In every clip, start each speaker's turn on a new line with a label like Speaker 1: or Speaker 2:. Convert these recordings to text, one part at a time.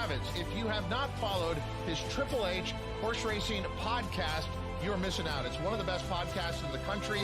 Speaker 1: Kravitz. If you have not followed his Triple H horse racing podcast, you're missing out. It's one of the best podcasts in the country.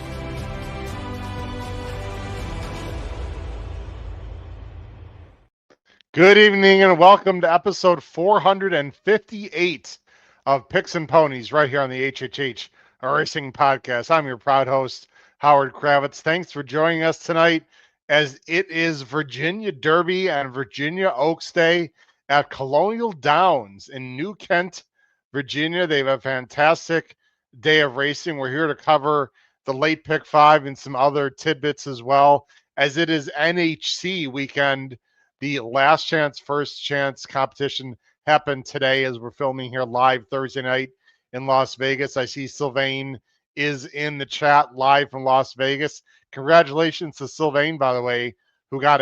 Speaker 2: Good evening and welcome to episode 458 of Picks and Ponies right here on the HHH Racing Podcast. I'm your proud host, Howard Kravitz. Thanks for joining us tonight as it is Virginia Derby and Virginia Oaks Day at Colonial Downs in New Kent, Virginia. They have a fantastic day of racing. We're here to cover the late pick five and some other tidbits as well, as it is NHC weekend. The last chance, first chance competition happened today as we're filming here live Thursday night in Las Vegas. I see Sylvain is in the chat live from Las Vegas. Congratulations to Sylvain, by the way, who got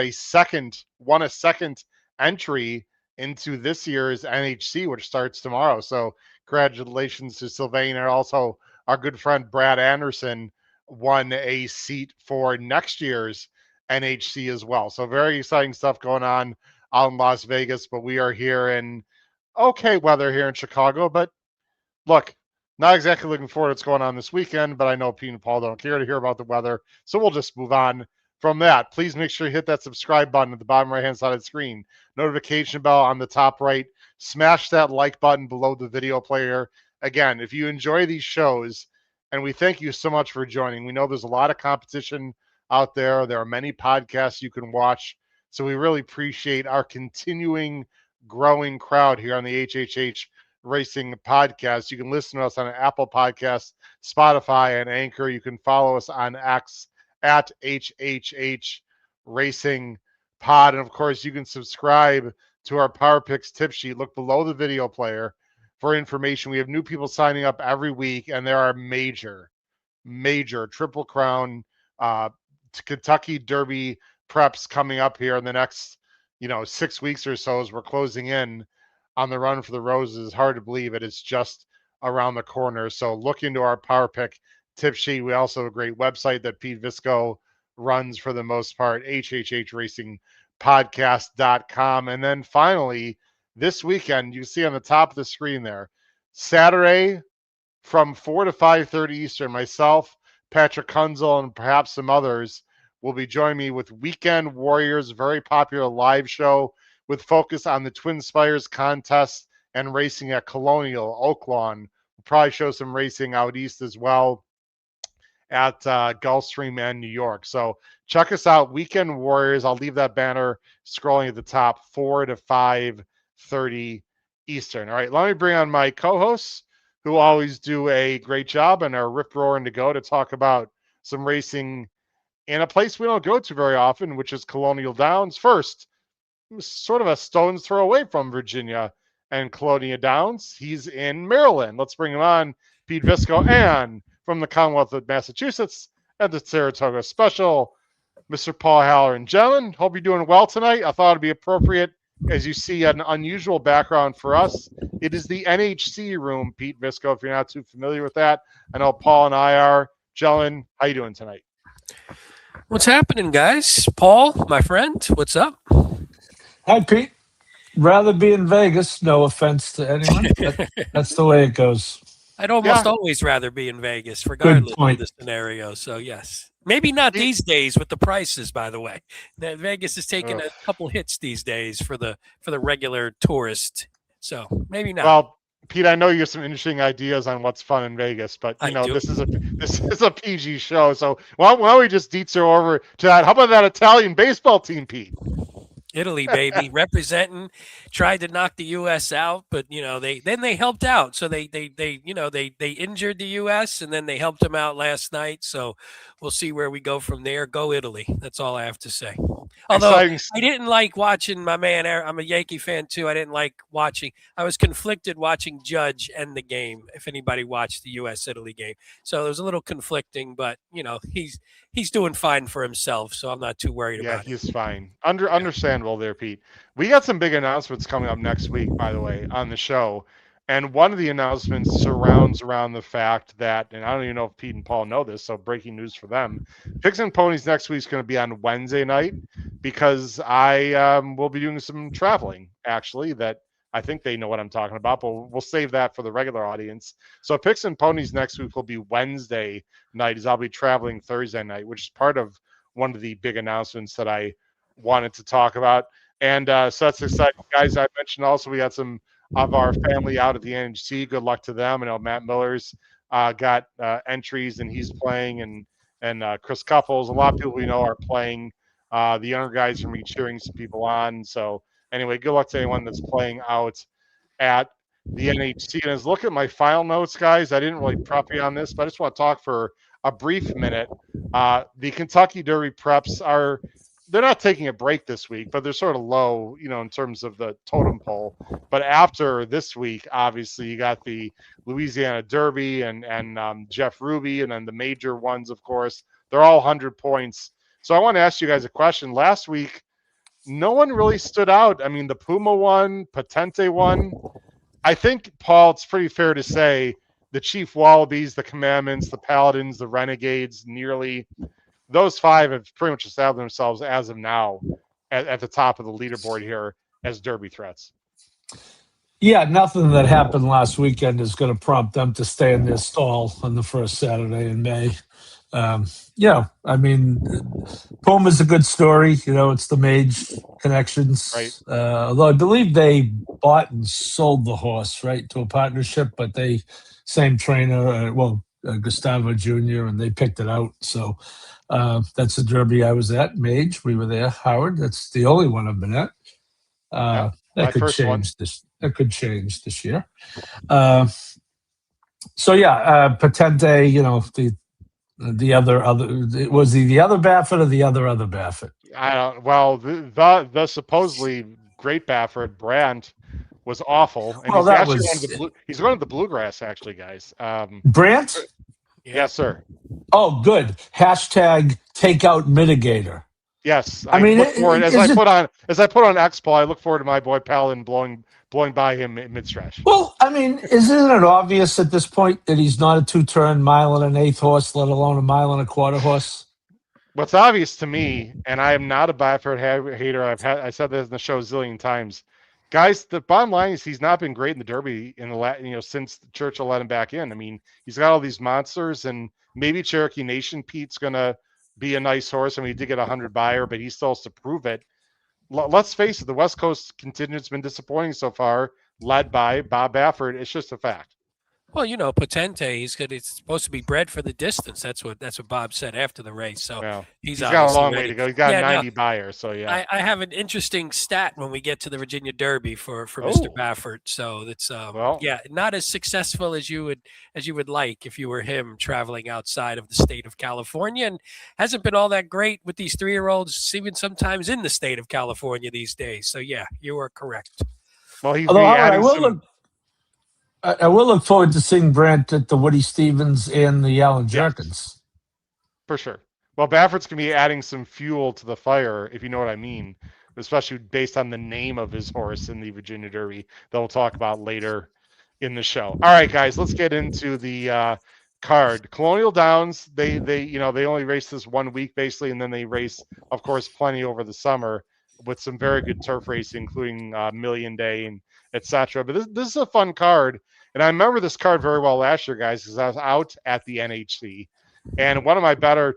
Speaker 2: won a second entry into this year's NHC, which starts tomorrow. So congratulations to Sylvain, and also our good friend Brad Anderson won a seat for next year's NHC as well. So very exciting stuff going on out in Las Vegas, but we are here in okay weather here in Chicago. But look, not exactly looking forward to what's going on this weekend, but I know Pete and Paul don't care to hear about the weather, so we'll just move on from that. Please make sure you hit that subscribe button at the bottom right hand side of the screen, notification bell on the top right, smash that like button below the video player. Again, if you enjoy these shows, and we thank you so much for joining. We know there's a lot of competition out there. There are many podcasts you can watch. So we really appreciate our continuing growing crowd here on the HHH Racing Podcast. You can listen to us on Apple Podcasts, Spotify, and Anchor. You can follow us on X at HHH Racing Pod. And of course, you can subscribe to our Power Picks tip sheet. Look below the video player for information. We have new people signing up every week, and there are major Triple Crown Kentucky Derby preps coming up here in the next 6 weeks or so as we're closing in on the run for the roses. Hard to believe it is just around the corner. So look into our Power Pick tip sheet. We also have a great website that Pete Visco runs for the most part, hhhracingpodcast.com. And then finally, this weekend, you can see on the top of the screen there, Saturday from 4 to 5:30 Eastern, myself, Patrick Kunzel, and perhaps some others will be joining me with Weekend Warriors, a very popular live show with focus on the Twin Spires contest and racing at Colonial, Oaklawn. We'll probably show some racing out east as well at Gulfstream and New York. So check us out, Weekend Warriors. I'll leave that banner scrolling at the top, 4 to 5:30 Eastern. All right, let me bring on my co-hosts, who always do a great job and are rip-roaring to go to talk about some racing in a place we don't go to very often, which is Colonial Downs. First, sort of a stone's throw away from Virginia and Colonial Downs. He's in Maryland. Let's bring him on, Pete Visco, and from the Commonwealth of Massachusetts and the Saratoga Special, Mr. Paul Halloran. Gentlemen, hope you're doing well tonight. I thought it'd be appropriate, as you see an unusual background for us. It is the NHC room, Pete Visco, if you're not too familiar with that. I know Paul and I are. Gentlemen, how you doing tonight?
Speaker 3: What's happening, guys? Paul, my friend, what's up?
Speaker 4: Hi, Pete. Rather be in Vegas. No offense to anyone. That's the way it goes.
Speaker 3: I'd almost always rather be in Vegas, regardless of the scenario. So, yes. Maybe not these days with the prices, by the way. Vegas is taking a couple hits these days for the regular tourist. So maybe not. Well,
Speaker 2: Pete, I know you have some interesting ideas on what's fun in Vegas, but this is a PG show. So why don't we just detour over to that? How about that Italian baseball team, Pete?
Speaker 3: Italy, baby, representing, tried to knock the U.S. out, but they helped out. So they injured the U.S. and then they helped them out last night. So we'll see where we go from there. Go Italy. That's all I have to say. Although I didn't like watching my man. I'm a Yankee fan too. I didn't like watching. I was conflicted watching Judge end the game. If anybody watched the U.S.-Italy game, so it was a little conflicting. But he's doing fine for himself, so I'm not too worried about it.
Speaker 2: Yeah, he's fine. Understandable there, Pete. We got some big announcements coming up next week, by the way, on the show. And one of the announcements surrounds around the fact that, and I don't even know if Pete and Paul know this, so breaking news for them. Picks and Ponies next week is going to be on Wednesday night because I will be doing some traveling, actually, that I think they know what I'm talking about, but we'll save that for the regular audience. So Picks and Ponies next week will be Wednesday night, as I'll be traveling Thursday night, which is part of one of the big announcements that I wanted to talk about. And so that's exciting, guys. I mentioned also we got some of our family out at the NHC. Good luck to them. I know Matt Miller's got entries, and he's playing, and Chris Couples. A lot of people we know are playing. The younger guys are me cheering some people on. So anyway, good luck to anyone that's playing out at the NHC. And as look at my file notes, guys, I didn't really prep you on this, but I just want to talk for a brief minute. The Kentucky Derby preps they're not taking a break this week, but they're sort of low, in terms of the totem pole. But after this week, obviously, you got the Louisiana Derby and Jeff Ruby, and then the major ones, of course. They're all 100 points. So I want to ask you guys a question. Last week, no one really stood out. I mean, the Puma won, Patente won. I think, Paul, it's pretty fair to say the Chief Wallabies, the Commandments, the Paladins, the Renegades, nearly those 5 have pretty much established themselves as of now at the top of the leaderboard here as Derby threats.
Speaker 4: Yeah, nothing that happened last weekend is going to prompt them to stay in their stall on the first Saturday in May. I mean, Puma's a good story. It's the Mage connections.
Speaker 2: Right.
Speaker 4: Although I believe they bought and sold the horse, right, to a partnership, but same trainer, Gustavo Jr., and they picked it out. So that's the Derby I was at, Mage. We were there. Howard, that's the only one I've been at. That could change this year. Patente, the other was the other Baffert or the other Baffert?
Speaker 2: I don't. Well, the supposedly great Baffert, Brandt, was awful, and he's running the bluegrass, actually, guys.
Speaker 4: Brandt?
Speaker 2: Yes, sir.
Speaker 4: Oh, good. Hashtag takeout mitigator.
Speaker 2: Yes,
Speaker 4: I mean,
Speaker 2: as I put on Expo, I look forward to my boy Paladin blowing by him mid-stretch.
Speaker 4: Well, I mean, isn't it obvious at this point that he's not a 2-turn mile and an eighth horse, let alone a mile and a quarter horse?
Speaker 2: What's obvious to me, and I am not a Baffert hater. I said this in the show a zillion times, guys. The bottom line is he's not been great in the Derby since Churchill let him back in. I mean, he's got all these monsters, and maybe Cherokee Nation Pete's gonna be a nice horse. I mean, he did get 100 buyer, but he still has to prove it. Let's face it, the West Coast contingent's been disappointing so far, led by Bob Baffert. It's just a fact.
Speaker 3: Well, Patente, he's supposed to be bred for the distance. That's what Bob said after the race. So he's
Speaker 2: got a long way to go. He's got 90 buyers. So yeah,
Speaker 3: I have an interesting stat when we get to the Virginia Derby for Mr. Baffert. So it's not as successful as you would like if you were him traveling outside of the state of California, and hasn't been all that great with these 3-year-olds, even sometimes in the state of California these days. So yeah, you are correct.
Speaker 2: Well, he's
Speaker 4: I will look forward to seeing Brandt at the Woody Stevens and the Alan Jerkins.
Speaker 2: For sure. Well, Baffert's going to be adding some fuel to the fire, if you know what I mean, especially based on the name of his horse in the Virginia Derby that we'll talk about later in the show. All right, guys, let's get into the card. Colonial Downs, they only race this 1 week, basically, and then they race, of course, plenty over the summer with some very good turf racing, including Million Day and etc. But this is a fun card. And I remember this card very well last year, guys, because I was out at the NHC. And one of my better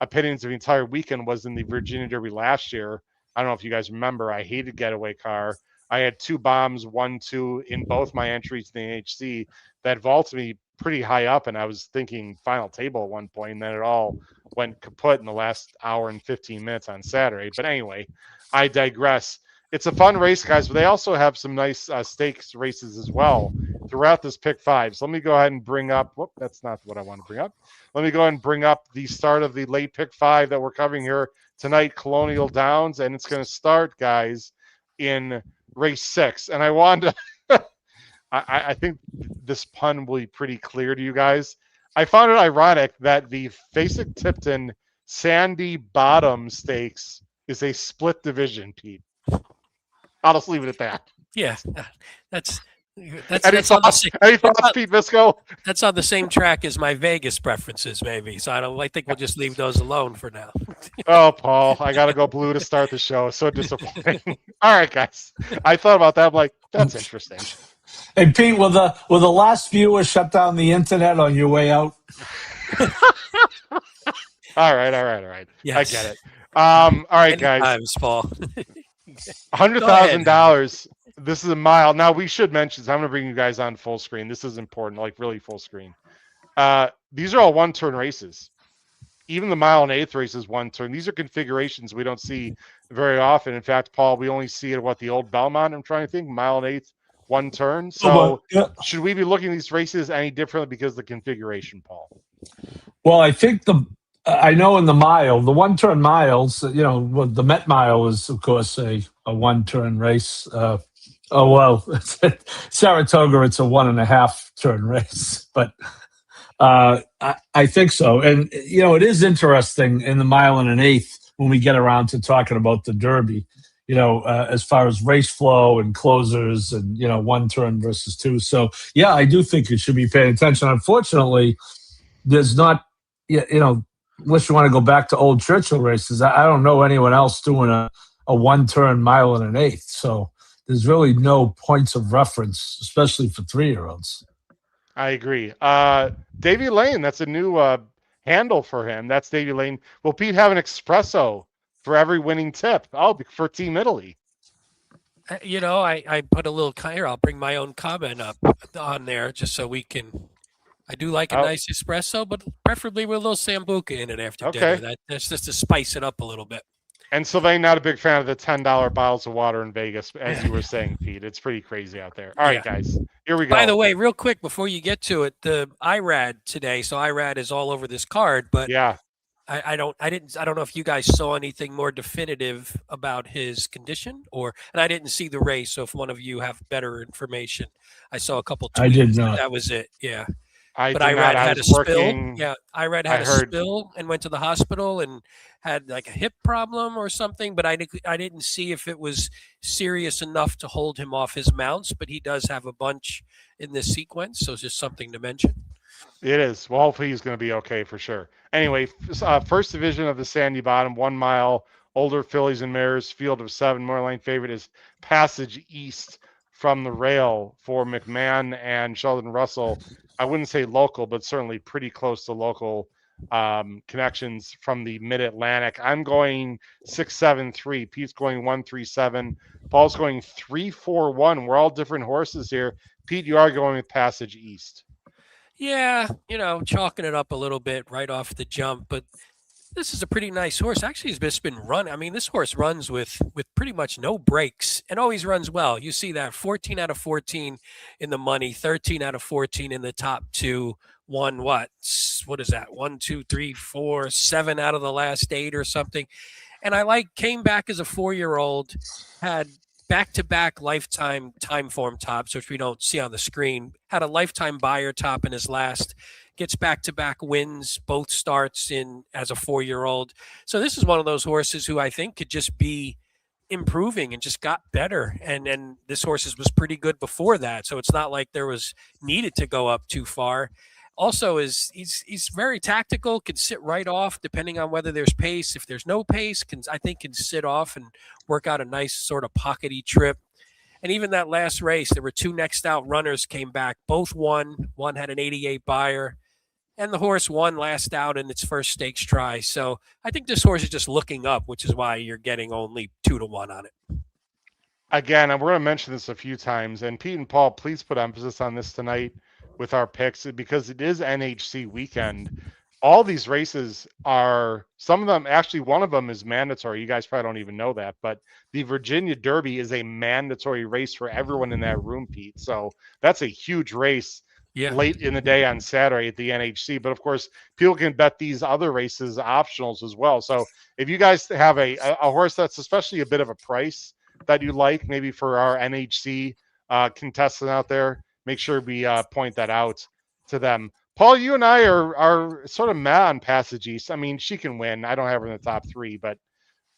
Speaker 2: opinions of the entire weekend was in the Virginia Derby last year. I don't know if you guys remember, I hated Getaway Car. I had 2 bombs, 1-2 in both my entries to the NHC that vaulted me pretty high up. And I was thinking final table at one point, and then it all went kaput in the last hour and 15 minutes on Saturday. But anyway, I digress. It's a fun race, guys, but they also have some nice stakes races as well throughout this pick 5. So let me go ahead and bring up, that's not what I want to bring up. Let me go ahead and bring up the start of the late pick 5 that we're covering here tonight, Colonial Downs, and it's going to start, guys, in race 6. And I wanted to, I think this pun will be pretty clear to you guys. I found it ironic that the Fasig-Tipton Sandy Bottom Stakes is a split division, Pete. I'll just leave it at that.
Speaker 3: Yeah, that's
Speaker 2: Any
Speaker 3: that's on the
Speaker 2: thoughts?
Speaker 3: same,
Speaker 2: Any thoughts, Pete Visco?
Speaker 3: that's on the same track as my Vegas preferences, maybe. So I think we'll just leave those alone for now.
Speaker 2: Oh, Paul, I got to go blue to start the show. So disappointing. All right, guys. I thought about that. I'm like, that's interesting.
Speaker 4: Hey Pete, will the last viewer shut down the internet on your way out?
Speaker 2: All right.
Speaker 3: Yes.
Speaker 2: I get it. All right, guys.
Speaker 3: Times, Paul.
Speaker 2: $100,000. This is a mile. Now we should mention this. I'm going to bring you guys on full screen. This is important, like really full screen. These are all one-turn races. Even the mile and eighth race is one turn. These are configurations we don't see very often. In fact, Paul, we only see it at the old Belmont. I'm trying to think, mile and eighth, one turn. So should we be looking at these races any differently because of the configuration, Paul?
Speaker 4: Well, I think I know in the mile, the one-turn miles, the Met Mile is, of course, a one-turn race. Saratoga, it's a 1.5 turn race, but I think so. And, it is interesting in the mile and an eighth when we get around to talking about the Derby, as far as race flow and closers and, one turn versus two. So, yeah, I do think you should be paying attention. Unfortunately, there's not, unless you want to go back to old Churchill races, I don't know anyone else doing a one-turn mile and an eighth. So there's really no points of reference, especially for 3-year-olds.
Speaker 2: I agree. Davy Lane, that's a new handle for him. That's Davy Lane. Will Pete have an espresso for every winning tip? Oh, for Team Italy.
Speaker 3: I put a little here. I'll bring my own comment up on there just so we can. I do like a nice espresso, but preferably with a little sambuca in it after dinner. That's just to spice it up a little bit.
Speaker 2: And Sylvain, not a big fan of the $10 bottles of water in Vegas, as you were saying, Pete. It's pretty crazy out there. All right, guys, here we go.
Speaker 3: By the way, real quick before you get to it, the IRAD today. So IRAD is all over this card, but I don't know if you guys saw anything more definitive about his condition, and I didn't see the race. So if one of you have better information, I saw a couple tweets.
Speaker 4: I did not.
Speaker 3: That was it. Yeah.
Speaker 2: But
Speaker 3: IRAD had a spill. Yeah, IRAD had a spill and went to the hospital and had like a hip problem or something. But I didn't see if it was serious enough to hold him off his mounts. But he does have a bunch in this sequence, so it's just something to mention.
Speaker 2: It is. Well, hopefully he's going to be okay for sure. Anyway, first division of the Sandy Bottom, 1 mile, older fillies and mares, field of 7. Moorline favorite is Passage East from the rail for McMahon and Sheldon Russell. I wouldn't say local, but certainly pretty close to local connections from the Mid-Atlantic. I'm going 6-7-3. Pete's going 1-3-7. Paul's going 3-4-1. We're all different horses here. Pete, you are going with Passage East.
Speaker 3: Yeah, chalking it up a little bit right off the jump, but this is a pretty nice horse. Actually, he's just been run. I mean, this horse runs with pretty much no breaks and always runs well. You see that 14 out of 14 in the money, 13 out of 14 in the top two. Won what is that? 1, 2, 3, 4, 7 out of the last 8 or something. And came back as a 4-year-old, had back-to-back lifetime time form tops, which we don't see on the screen. Had a lifetime buyer top in his last. Gets back-to-back wins, both starts in as a 4-year-old. So this is one of those horses who I think could just be improving and just got better. And this horse was pretty good before that. So it's not like there was needed to go up too far. Also, he's very tactical, can sit right off depending on whether there's pace. If there's no pace, can sit off and work out a nice sort of pockety trip. And even that last race, there were 2 next out runners came back. Both won. One had an 88 buyer. And the horse won last out in its first stakes try. So I think this horse is just looking up, which is why you're getting only 2-1 on it.
Speaker 2: Again, and we're going to mention this a few times. And Pete and Paul, please put emphasis on this tonight with our picks because it is NHC weekend. All these races are, some of them, actually one of them is mandatory. You guys probably don't even know that, but the Virginia Derby is a mandatory race for everyone in that room, Pete. So that's a huge race late in the day on Saturday at the NHC. But of course, people can bet these other races optionals as well. So if you guys have a horse that's especially a bit of a price that you like, maybe for our NHC contestant out there, make sure we point that out to them. Paul, you and I are sort of mad on Passage East. I mean, she can win. I don't have her in the top 3, but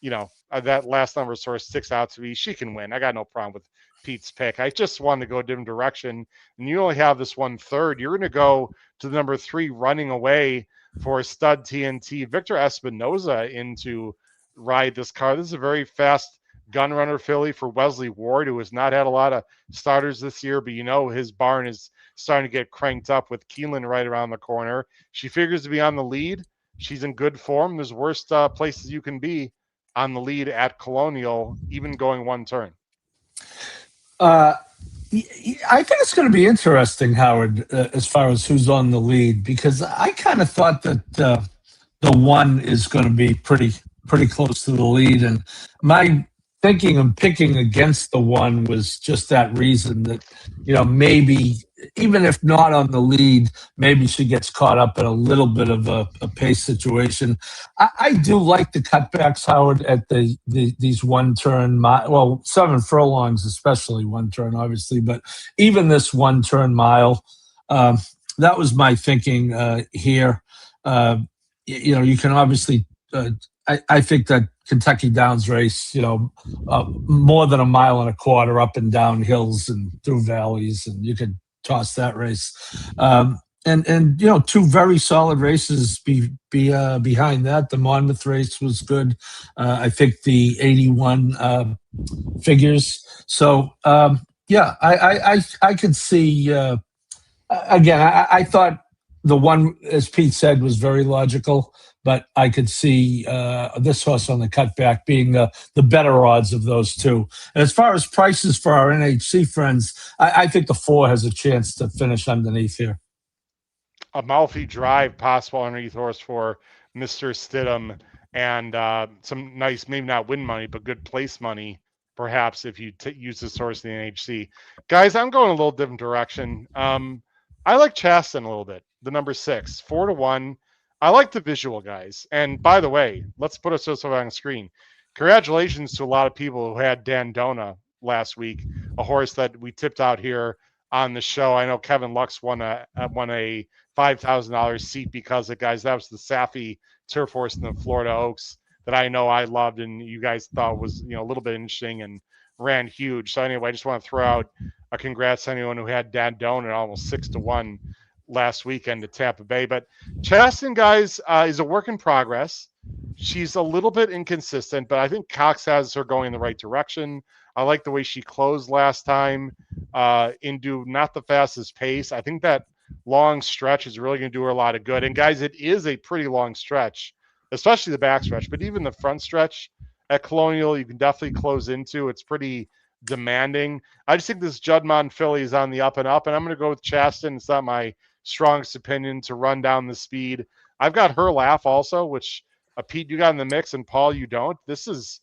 Speaker 2: that last number sort of sticks out to me. She can win. I got no problem with Pete's pick. I just wanted to go a different direction. And you only have this 1/3. You're going to go to the number 3 running away for stud TNT, Victor Espinoza, into ride this car. This is a very fast gun runner filly for Wesley Ward, who has not had a lot of starters this year, but his barn is starting to get cranked up with Keelan right around the corner. She figures to be on the lead. She's in good form. There's worse places you can be on the lead at Colonial, even going one turn.
Speaker 4: I think it's going to be interesting, Howard, as far as who's on the lead, because I kind of thought that the 1 is going to be pretty close to the lead, and my thinking of picking against the 1 was just that reason that maybe even if not on the lead, maybe she gets caught up in a little bit of a pace situation. I do like the cutbacks, Howard, at these 1 turn 7 furlongs, especially 1 turn, obviously, but even this 1 turn mile, that was my thinking here. You can obviously. I think that Kentucky Downs race, more than 1.25 miles up and down hills and through valleys, and you could toss that race. And 2 very solid races behind that. The Monmouth race was good. I think the 81 figures. So I could see. Again, I thought the 1, as Pete said, was very logical. But I could see this horse on the cutback being the better odds of those 2. And as far as prices for our NHC friends, I think the 4 has a chance to finish underneath here.
Speaker 2: Amalfi Drive, possible underneath horse for Mr. Stidham, and some nice, maybe not win money, but good place money, perhaps, if you use this horse in the NHC. Guys, I'm going a little different direction. I like Chasten a little bit, the number 6, 4-1. I like the visual, guys. And by the way, let's put us on the screen. Congratulations to a lot of people who had Dandona last week, a horse that we tipped out here on the show. I know Kevin Lux won a $5,000 seat because of, guys, that was the Safi turf horse in the Florida Oaks that I know I loved and you guys thought was a little bit interesting and ran huge. So anyway, I just want to throw out a congrats to anyone who had Dandona at almost 6-1 last weekend to Tampa Bay. But Chasten, guys, is a work in progress. She's a little bit inconsistent, but I think Cox has her going in the right direction. I like the way she closed last time into not the fastest pace. I think that long stretch is really going to do her a lot of good. And guys, it is a pretty long stretch, especially the back stretch, but even the front stretch at Colonial, you can definitely close into. It's pretty demanding. I just think this Juddmonte filly is on the up and up, and I'm going to go with Chasten. It's not my strongest opinion to run down the speed. I've got Her Laugh also, which Pete, you got in the mix, and Paul, you don't. This is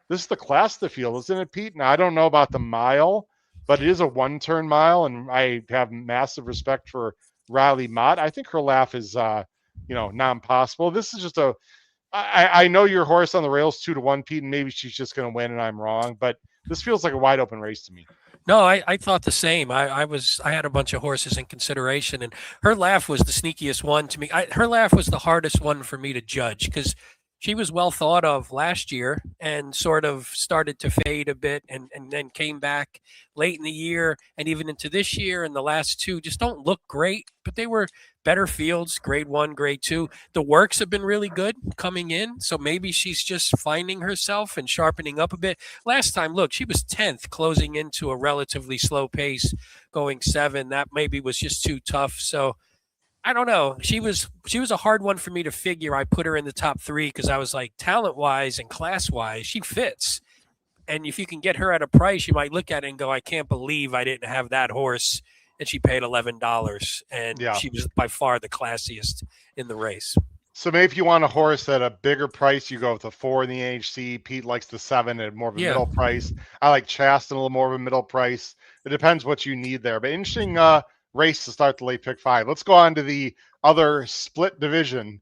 Speaker 2: the class of the field, isn't it, Pete? Now, I don't know about the mile, but it is a 1-turn mile, and I have massive respect for Riley Mott. I think Her Laugh is, non-possible. This is just I know your horse on the rails 2-1, Pete, and maybe she's just going to win, and I'm wrong, but this feels like a wide open race to me.
Speaker 3: No, I thought the same. I had a bunch of horses in consideration, and Her Laugh was the sneakiest one to me. Her Laugh was the hardest one for me to judge because she was well thought of last year and sort of started to fade a bit and then came back late in the year and even into this year. And the last 2 just don't look great, but they were better fields, grade 1, grade 2. The works have been really good coming in. So maybe she's just finding herself and sharpening up a bit. Last time, look, she was 10th closing into a relatively slow pace going 7. That maybe was just too tough. So I don't know. She was a hard one for me to figure. I put her in the top 3 because I was like, talent-wise and class-wise, she fits. And if you can get her at a price, you might look at it and go, I can't believe I didn't have that horse. And she paid $11. And she was by far the classiest in the race.
Speaker 2: So maybe if you want a horse at a bigger price, you go with the 4 in the AHC. Pete likes the 7 at more of a middle price. I like Chasten a little more of a middle price. It depends what you need there. But interesting race to start the late pick 5. Let's go on to the other split division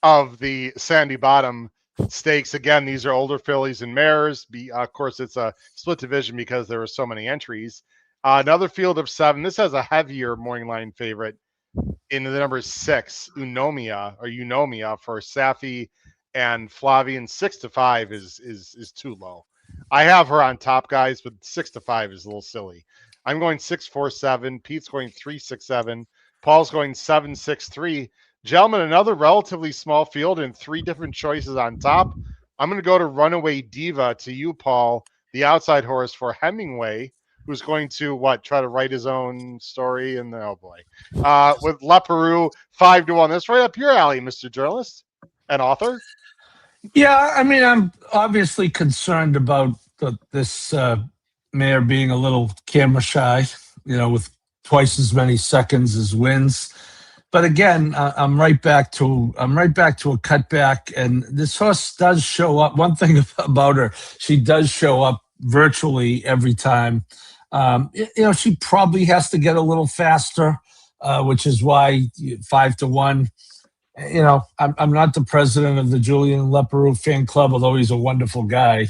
Speaker 2: of the Sandy Bottom Stakes. Again, these are older fillies and mares. Of course, it's a split division because there were so many entries. Another field of 7. This has a heavier morning line favorite in the number 6, Eunomia for Safi and Flavian 6-5 is too low. I have her on top, guys, but 6-5 is a little silly. I'm going 6-4-7. Pete's going 3-6-7. Paul's going 7-6-3. Gentlemen, another relatively small field and 3 different choices on top. I'm going to go to Runaway Diva to you, Paul, the outside horse for Hemingway, who's going to try to write his own story, and oh boy, with Leperoux 5-1. That's right up your alley, Mr. Journalist and author.
Speaker 4: Yeah, I mean, I'm obviously concerned about this mare being a little camera shy, with twice as many seconds as wins. But again, I'm right back to a cutback, and this horse does show up. One thing about her, she does show up virtually every time. She probably has to get a little faster, which is why 5-1. I'm not the president of the Julian Leperoux fan club, although he's a wonderful guy.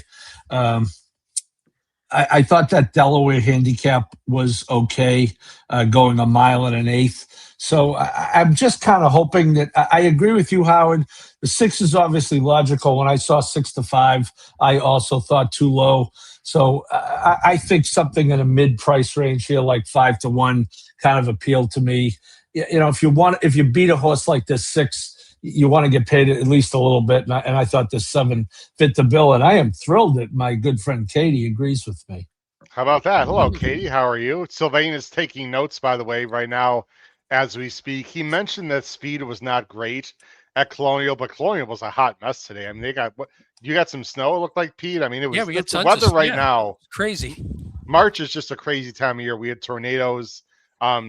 Speaker 4: I thought that Delaware handicap was okay, going 1 1/8 miles. So I'm just kind of hoping that I agree with you, Howard. The 6 is obviously logical. When I saw 6-5, I also thought too low. So I think something in a mid-price range here, like 5-1, kind of appealed to me. If you beat a horse like this 6, you want to get paid at least a little bit. And I thought this 7 fit the bill. And I am thrilled that my good friend Katie agrees with me.
Speaker 2: How about that? Hello, Katie. How are you? Sylvain is taking notes, by the way, right now as we speak. He mentioned that speed was not great at Colonial, but Colonial was a hot mess today. I mean, you got some snow, it looked like, Pete? I mean, it was
Speaker 3: we got
Speaker 2: the weather right now.
Speaker 3: Crazy.
Speaker 2: March is just a crazy time of year. We had tornadoes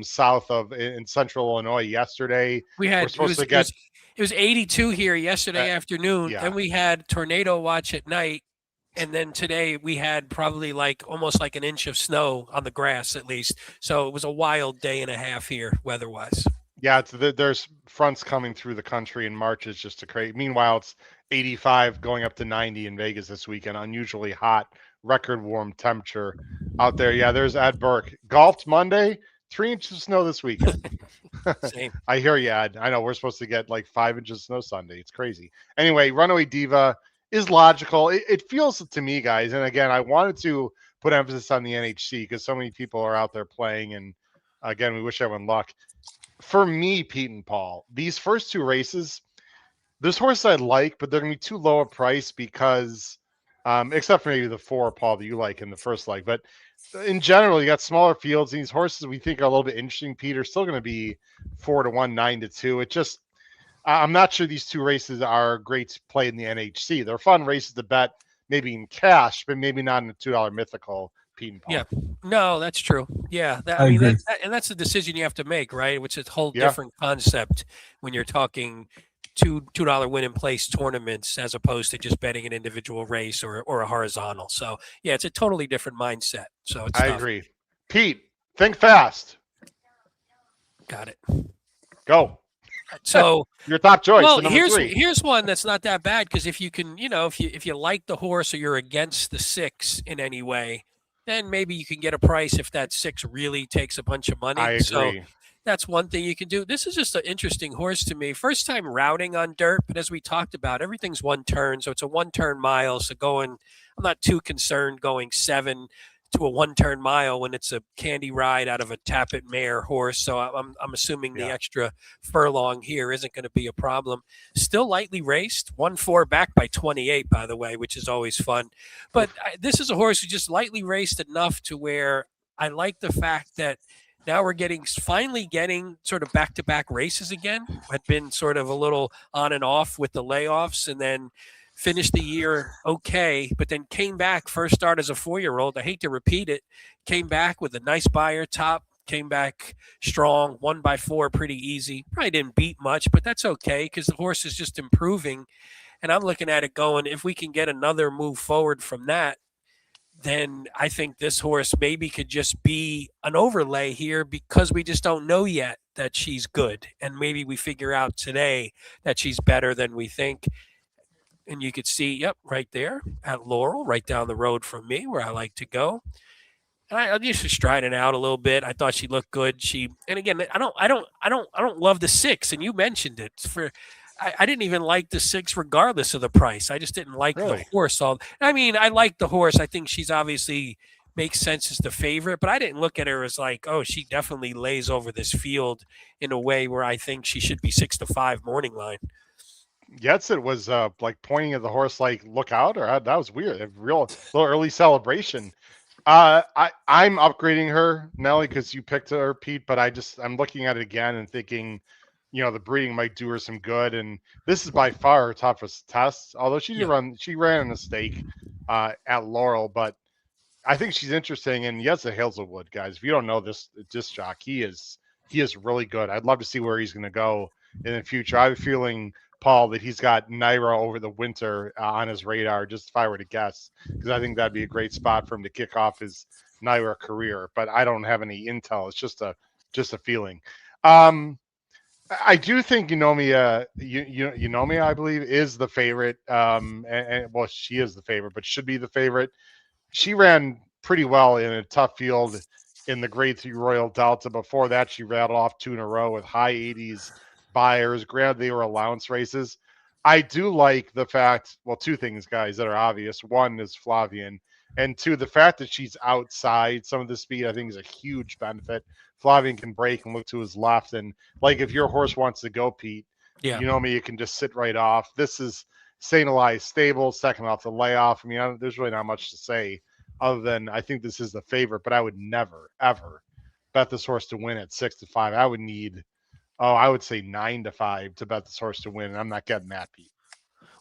Speaker 2: south of in central Illinois yesterday.
Speaker 3: It was 82 here yesterday afternoon.
Speaker 2: Yeah.
Speaker 3: Then we had tornado watch at night. And then today we had probably almost like an inch of snow on the grass, at least. So it was a wild day and a half here weather-wise.
Speaker 2: Yeah, there's fronts coming through the country, and March is just a crazy. Meanwhile, it's 85 going up to 90 in Vegas this weekend. Unusually hot, record warm temperature out there. Yeah, there's Ed Burke. Golfed Monday, 3 inches of snow this weekend.
Speaker 3: Same.
Speaker 2: I hear you, Ed. I know we're supposed to get like 5 inches of snow Sunday. It's crazy. Anyway, Runaway Diva is logical. It feels to me, guys, and again, I wanted to put emphasis on the NHC because so many people are out there playing, and again, we wish everyone luck. For me, Pete and Paul, these first 2 races, there's horses I like, but they're going to be too low a price because, except for maybe the 4, Paul, that you like in the first leg. But in general, you got smaller fields. These horses we think are a little bit interesting, Pete, are still going to be 4-1, 9-2. It just, I'm not sure these 2 races are great to play in the NHC. They're fun races to bet, maybe in cash, but maybe not in a $2 mythical. Pete and Paul.
Speaker 3: Yeah, no, that's true. Yeah,
Speaker 4: I agree.
Speaker 3: That's the decision you have to make, right? Which is a whole different concept when you're talking $2 win in place tournaments as opposed to just betting an individual race or a horizontal. So yeah, it's a totally different mindset. So it's
Speaker 2: I agree. Pete, think fast.
Speaker 3: Got it.
Speaker 2: Go.
Speaker 3: So
Speaker 2: your top choice.
Speaker 3: Well,
Speaker 2: number 3.
Speaker 3: here's one that's not that bad because if you can, if you like the horse or you're against the 6 in any way, then maybe you can get a price if that 6 really takes a bunch of money.
Speaker 2: I agree.
Speaker 3: So that's one thing you can do. This is just an interesting horse to me. First time routing on dirt, but as we talked about, everything's 1 turn. So it's a 1-turn mile. So I'm not too concerned going 7 to a 1-turn mile when it's a candy ride out of a Tappet mare horse. So I'm assuming the extra furlong here isn't going to be a problem. Still lightly raced, 1-4 back by 28, by the way, which is always fun. But this is a horse who just lightly raced enough to where I like the fact that now we're finally getting sort of back-to-back races again. Had been sort of a little on and off with the layoffs, and then finished the year okay, but then came back, first start as a 4-year-old. I hate to repeat it. Came back with a nice buyer top, came back strong, 1 by 4, pretty easy. Probably didn't beat much, but that's okay because the horse is just improving. And I'm looking at it going, if we can get another move forward from that, then I think this horse maybe could just be an overlay here because we just don't know yet that she's good. And maybe we figure out today that she's better than we think. And you could see, right there at Laurel, right down the road from me, where I like to go. And I used to stride it out a little bit. I thought she looked good. And again, I don't love the 6, and you mentioned it. I didn't even like the 6 regardless of the price. I just didn't like the
Speaker 2: Really?
Speaker 3: horse. I mean, I like the horse. I think she's obviously makes sense as the favorite, but I didn't look at her as like, oh, she definitely lays over this field in a way where I think she should be 6-5 morning line.
Speaker 2: Yes, it was like pointing at the horse, like look out, or that was weird. A real little early celebration. I'm upgrading her, Nelly, because you picked her, Pete. But I'm looking at it again and thinking, the breeding might do her some good. And this is by far her toughest test. Although she ran in a stake at Laurel, but I think she's interesting. And yes, the Hazelwood guys. If you don't know this jock, he is really good. I'd love to see where he's going to go in the future. I have a feeling, Paul, that he's got NYRA over the winter on his radar, just if I were to guess, because I think that'd be a great spot for him to kick off his NYRA career. But I don't have any intel. It's just a feeling. I do think Eunomia, I believe, is the favorite. And well, she is the favorite, but should be the favorite. She ran pretty well in a tough field in the Grade 3 Royal Delta. Before that, she rattled off 2 in a row with high 80s buyers. Granted, they were allowance races. I do like the fact, well, 2 things, guys, that are obvious. 1 is Flavian, and 2, the fact that she's outside some of the speed, I think, is a huge benefit. Flavian can break and look to his left, and like if your horse wants to go, Pete, you can just sit right off. This is St. Elias stable, second off the layoff. I mean, there's really not much to say other than I think this is the favorite, but I would never, ever bet this horse to win at 6-5. I would need, I would say 9-5 to bet this horse to win, and I'm not getting that, Pete.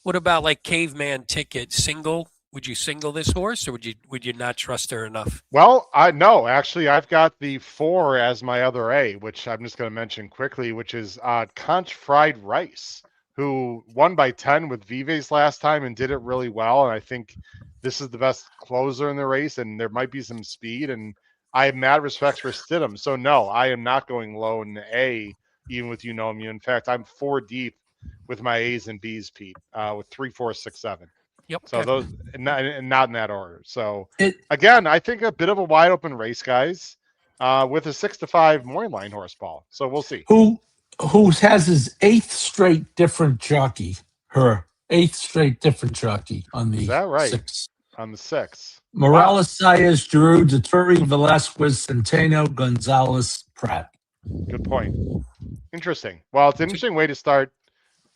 Speaker 3: What about like Caveman Ticket single? Would you single this horse, or would you not trust her enough?
Speaker 2: Well, no, actually, I've got the 4 as my other A, which I'm just going to mention quickly, which is Conch Fried Rice, who won by 10 with Vives last time and did it really well. And I think this is the best closer in the race, and there might be some speed. And I have mad respect for Stidham. So no, I am not going low in the A, even with Eunomia. In fact, I'm 4 deep with my A's and B's, Pete, with 3, 4, 6, 7.
Speaker 3: Yep.
Speaker 2: So those, and not in that order. So again, I think a bit of a wide open race, guys, with a 6-5 morning line horse, Paul. So we'll see.
Speaker 4: Who has his 8th straight different jockey? Her 8th straight different jockey on the
Speaker 2: Is that right?
Speaker 4: 6.
Speaker 2: On the 6.
Speaker 4: Morales, Saez, Giroux, Deturi, Velasquez, Centeno, Gonzalez, Pratt.
Speaker 2: Good point. Interesting. Well, it's an interesting way to start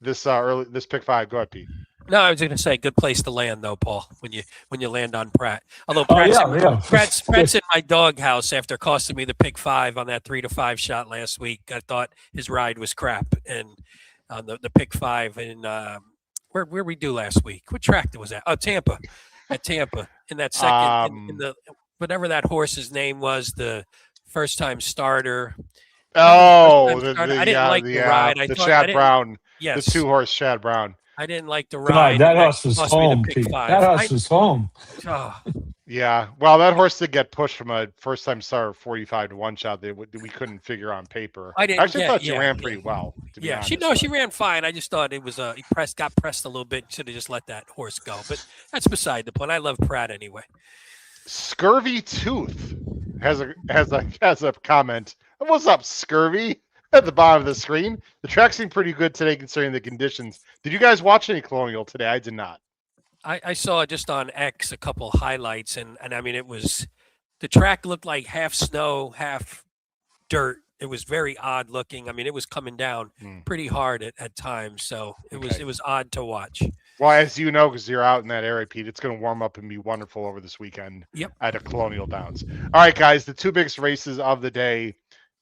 Speaker 2: this this pick 5. Go ahead, Pete.
Speaker 3: No, I was going to say good place to land though, Paul. When you land on Pratt, although Pratt's in my doghouse after costing me the pick 5 on that 3-5 shot last week. I thought his ride was crap, and on the pick 5 in where we do last week. What track was that? Oh, Tampa. At Tampa in that second in the whatever that horse's name was, the first time starter.
Speaker 2: Oh,
Speaker 3: I didn't like the ride.
Speaker 2: The Chad Brown.
Speaker 3: Yes,
Speaker 2: the 2-horse Chad Brown.
Speaker 3: I didn't like the ride.
Speaker 4: God, that horse was home, Pete. That horse was home.
Speaker 2: Yeah, well, that horse did get pushed from a first-time starter 45-1 shot that we couldn't figure on paper. I thought she ran pretty well.
Speaker 3: She ran fine. I just thought it was he got pressed a little bit. Should have just let that horse go. But that's beside the point. I love Pratt anyway.
Speaker 2: Scurvy Tooth has a comment. What's up, Scurvy? At the bottom of the screen. The track seemed pretty good today considering the conditions. Did you guys watch any Colonial today? I did not.
Speaker 3: I saw just on X a couple highlights, and I mean, it was the track looked like half snow, half dirt. It was very odd looking. I mean, it was coming down pretty hard at times, so it was odd to watch.
Speaker 2: Well, as you know, because you're out in that area, Pete, it's going to warm up and be wonderful over this weekend at a Colonial Downs. All right, guys, the 2 biggest races of the day.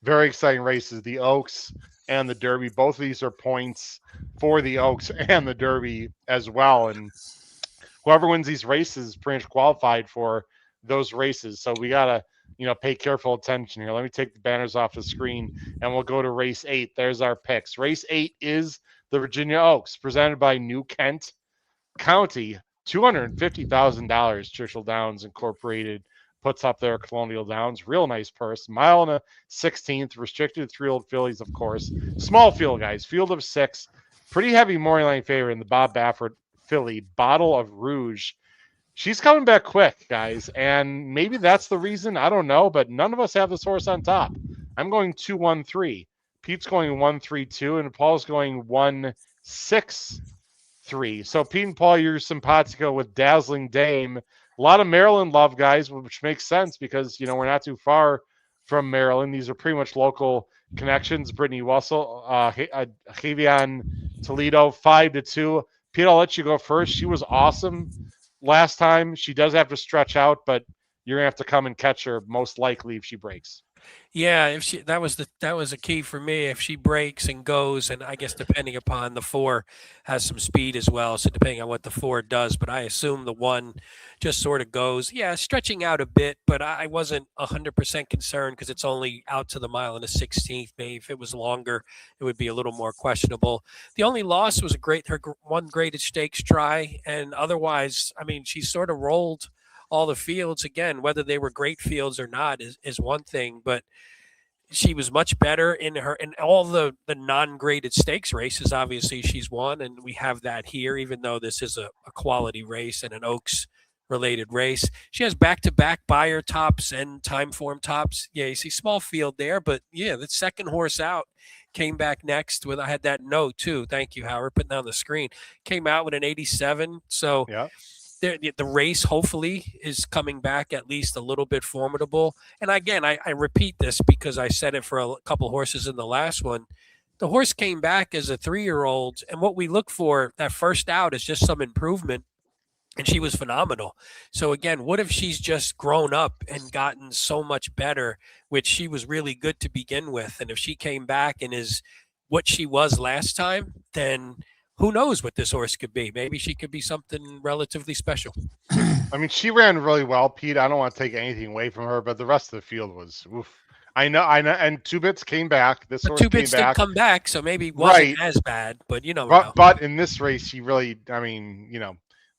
Speaker 2: Very exciting races, the Oaks and the Derby. Both of these are points for the Oaks and the Derby as well. And whoever wins these races is pretty much qualified for those races. So we got to, pay careful attention here. Let me take the banners off the screen and we'll go to race 8. There's our picks. Race 8 is the Virginia Oaks, presented by New Kent County. $250,000 Churchill Downs Incorporated puts up there. Colonial Downs, real nice purse. 1 1/16, restricted 3-year-old fillies, of course. Small field, guys. Field of 6. Pretty heavy morning line favorite in the Bob Baffert filly, Bottle of Rouge. She's coming back quick, guys, and maybe that's the reason. I don't know, but none of us have this horse on top. I'm going 2-1-3. Pete's going 1-3-2, and Paul's going 1 6-3. So Pete and Paul, you're simpatico with Dazzling Dame. A lot of Maryland love, guys, which makes sense because, we're not too far from Maryland. These are pretty much local connections. Brittany Russell, Javion Toledo, 5-2. Pete, I'll let you go first. She was awesome last time. She does have to stretch out, but you're gonna have to come and catch her most likely if she breaks.
Speaker 3: Yeah, if she that was a key for me. If she breaks and goes, and I guess depending upon the 4 has some speed as well. So depending on what the 4 does, but I assume the 1 just sort of goes, yeah, stretching out a bit. But I wasn't 100% concerned because it's only out to the mile and a 16th. Maybe if it was longer, it would be a little more questionable. The only loss was her one graded stakes try, and otherwise, I mean, she sort of rolled all the fields again. Whether they were great fields or not is one thing, but she was much better in all the non-graded stakes races. Obviously she's won, and we have that here, even though this is a quality race and an Oaks related race. She has back-to-back buyer tops and time form tops. Yeah, you see small field there, but yeah, the second horse out came back next with, I had that note too. Thank you, Howard, putting on the screen. Came out with an 87. So
Speaker 2: yeah.
Speaker 3: The race hopefully is coming back at least a little bit formidable. And again, I repeat this because I said it for a couple horses in the last one. The horse came back as a 3-year-old, and what we look for that first out is just some improvement, and she was phenomenal. So again, what if she's just grown up and gotten so much better, which she was really good to begin with, and if she came back and is what she was last time, then who knows what this horse could be? Maybe she could be something relatively special.
Speaker 2: I mean, she ran really well, Pete. I don't want to take anything away from her, but the rest of the field was oof. I know. And 2Bits came back. This horse
Speaker 3: 2Bits
Speaker 2: came back.
Speaker 3: Did come back, so maybe it wasn't as bad. But
Speaker 2: but in this race, she really. I mean,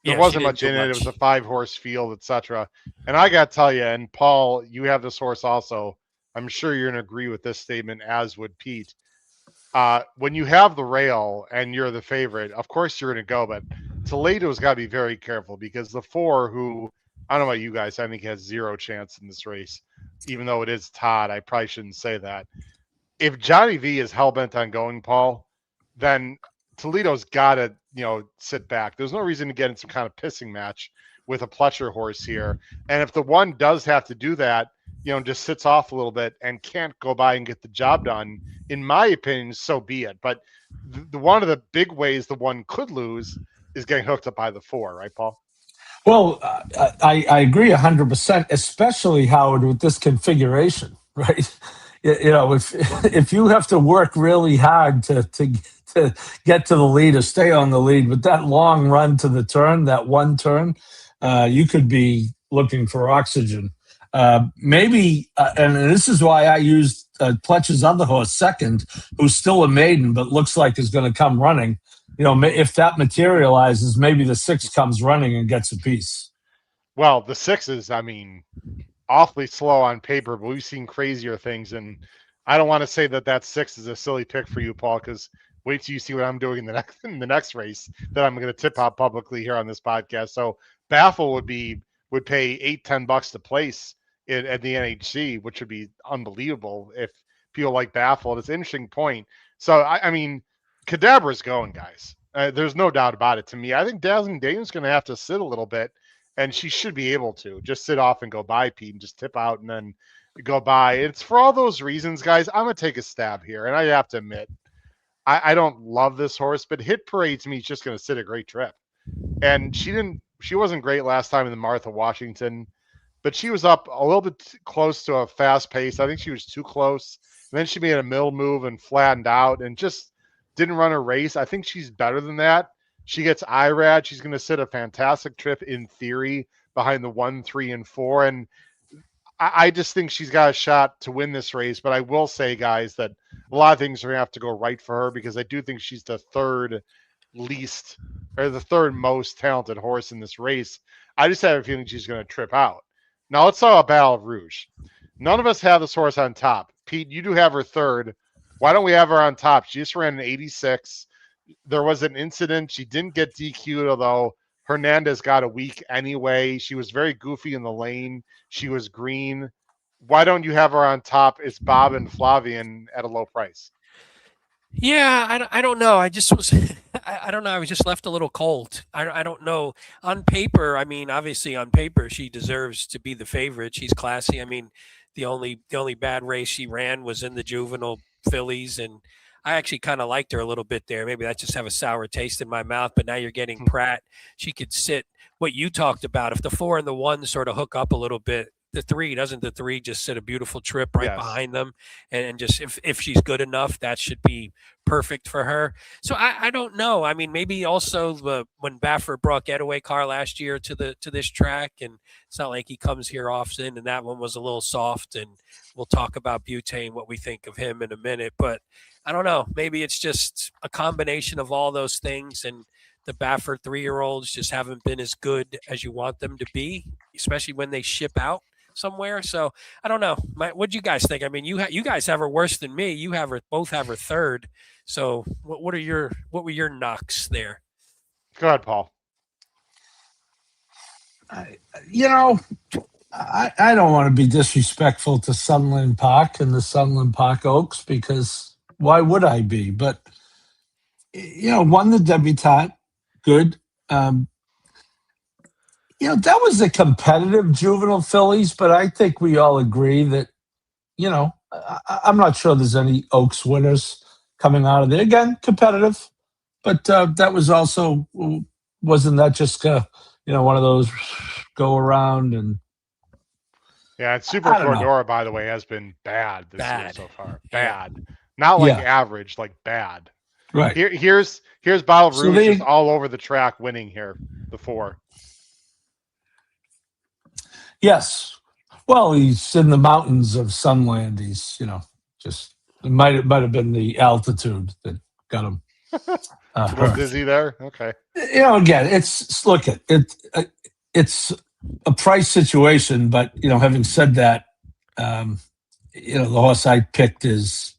Speaker 2: there wasn't much in it. It was a 5-horse field, etc. And I got to tell you, and Paul, you have this horse also. I'm sure you're going to agree with this statement, as would Pete. When you have the rail and you're the favorite, of course you're going to go, but Toledo's got to be very careful because the 4, who, I don't know about you guys, I think has 0 chance in this race, even though it is Todd. I probably shouldn't say that. If Johnny V is hell-bent on going, Paul, then Toledo's got to, sit back. There's no reason to get in some kind of pissing match with a Pletcher horse here. And if the 1 does have to do that, just sits off a little bit and can't go by and get the job done, in my opinion, so be it. But the one of the big ways the 1 could lose is getting hooked up by the 4, right, Paul?
Speaker 4: Well, I agree 100%, especially, Howard, with this configuration, right? If you have to work really hard to get to the lead or stay on the lead, with that long run to the turn, that 1 turn, you could be looking for oxygen. Maybe, and this is why I used Pletcher's other horse second, who's still a maiden, but looks like is going to come running. If that materializes, maybe the 6 comes running and gets a piece.
Speaker 2: Well, the 6 is, I mean, awfully slow on paper, but we've seen crazier things. And I don't want to say that 6 is a silly pick for you, Paul, because wait till you see what I'm doing in the next race that I'm going to tip out publicly here on this podcast. So Baffle would pay $8-10 to place at the NHC, which would be unbelievable if people like Baffle. It's an interesting point. So I mean, Cadabra's going, guys. There's no doubt about it to me. I think Dazzling Dame's going to have to sit a little bit, and she should be able to just sit off and go by, Pete, and just tip out and then go by. It's for all those reasons, guys. I'm going to take a stab here, and I have to admit, I don't love this horse, but Hit Parade to me is just going to sit a great trip. And she wasn't great last time in the Martha Washington, but she was up a little bit close to a fast pace. I think she was too close. And then she made a middle move and flattened out and just didn't run a race. I think she's better than that. She gets IRAD. She's going to sit a fantastic trip in theory behind the 1, 3, and 4. And I just think she's got a shot to win this race. But I will say, guys, that a lot of things are going to have to go right for her because I do think she's the third most talented horse in this race. I just have a feeling she's going to trip out. Now let's talk about Battle of Rouge. None of us have this horse on top. Pete, you do have her third. Why don't we have her on top? She just ran an 86. There was an incident. She didn't get DQ'd, although Hernandez got a week anyway. She was very goofy in the lane. She was green. Why don't you have her on top? It's Bob and Flavian at a low price.
Speaker 3: Yeah, I don't know. I just was, I don't know. I was just left a little cold. I don't know. On paper, I mean, obviously on paper, she deserves to be the favorite. She's classy. I mean, the only bad race she ran was in the juvenile fillies, and I actually kind of liked her a little bit there. Maybe I just have a sour taste in my mouth. But now you're getting Pratt. She could sit what you talked about. If the 4 and the 1 sort of hook up a little bit, the 3 just sit a beautiful trip right
Speaker 2: Yes.
Speaker 3: behind them, and just if she's good enough, that should be perfect for her. So I don't know. I mean, maybe also when Baffert brought Getaway Car last year to this track, and it's not like he comes here often, and that one was a little soft. And we'll talk about Butane, what we think of him in a minute. But I don't know. Maybe it's just a combination of all those things, and the Baffert 3-year-olds just haven't been as good as you want them to be, especially when they ship out somewhere. So I don't know. What do you guys think? I mean, you guys have her worse than me. You have her both have her third. So what were your knocks there?
Speaker 2: Go ahead, Paul.
Speaker 4: You know, I don't want to be disrespectful to Sunland Park and the Sunland Park Oaks, because why would I be? But won the debutante, good. That was a competitive juvenile fillies, but I think we all agree that I'm not sure there's any Oaks winners coming out of there. Again, competitive, but that was also, wasn't that just one of those go around? And
Speaker 2: yeah, and Super Cordora, by the way, has been bad this year so far. Bad, not like average, like bad.
Speaker 4: Right.
Speaker 2: Here's Bottle of Rouge just all over the track, winning here the 4.
Speaker 4: Yes. Well, he's in the mountains of Sunland. He's, just it might have been the altitude that got him.
Speaker 2: A little dizzy there. Okay.
Speaker 4: Again, it's a price situation, but having said that, the horse I picked is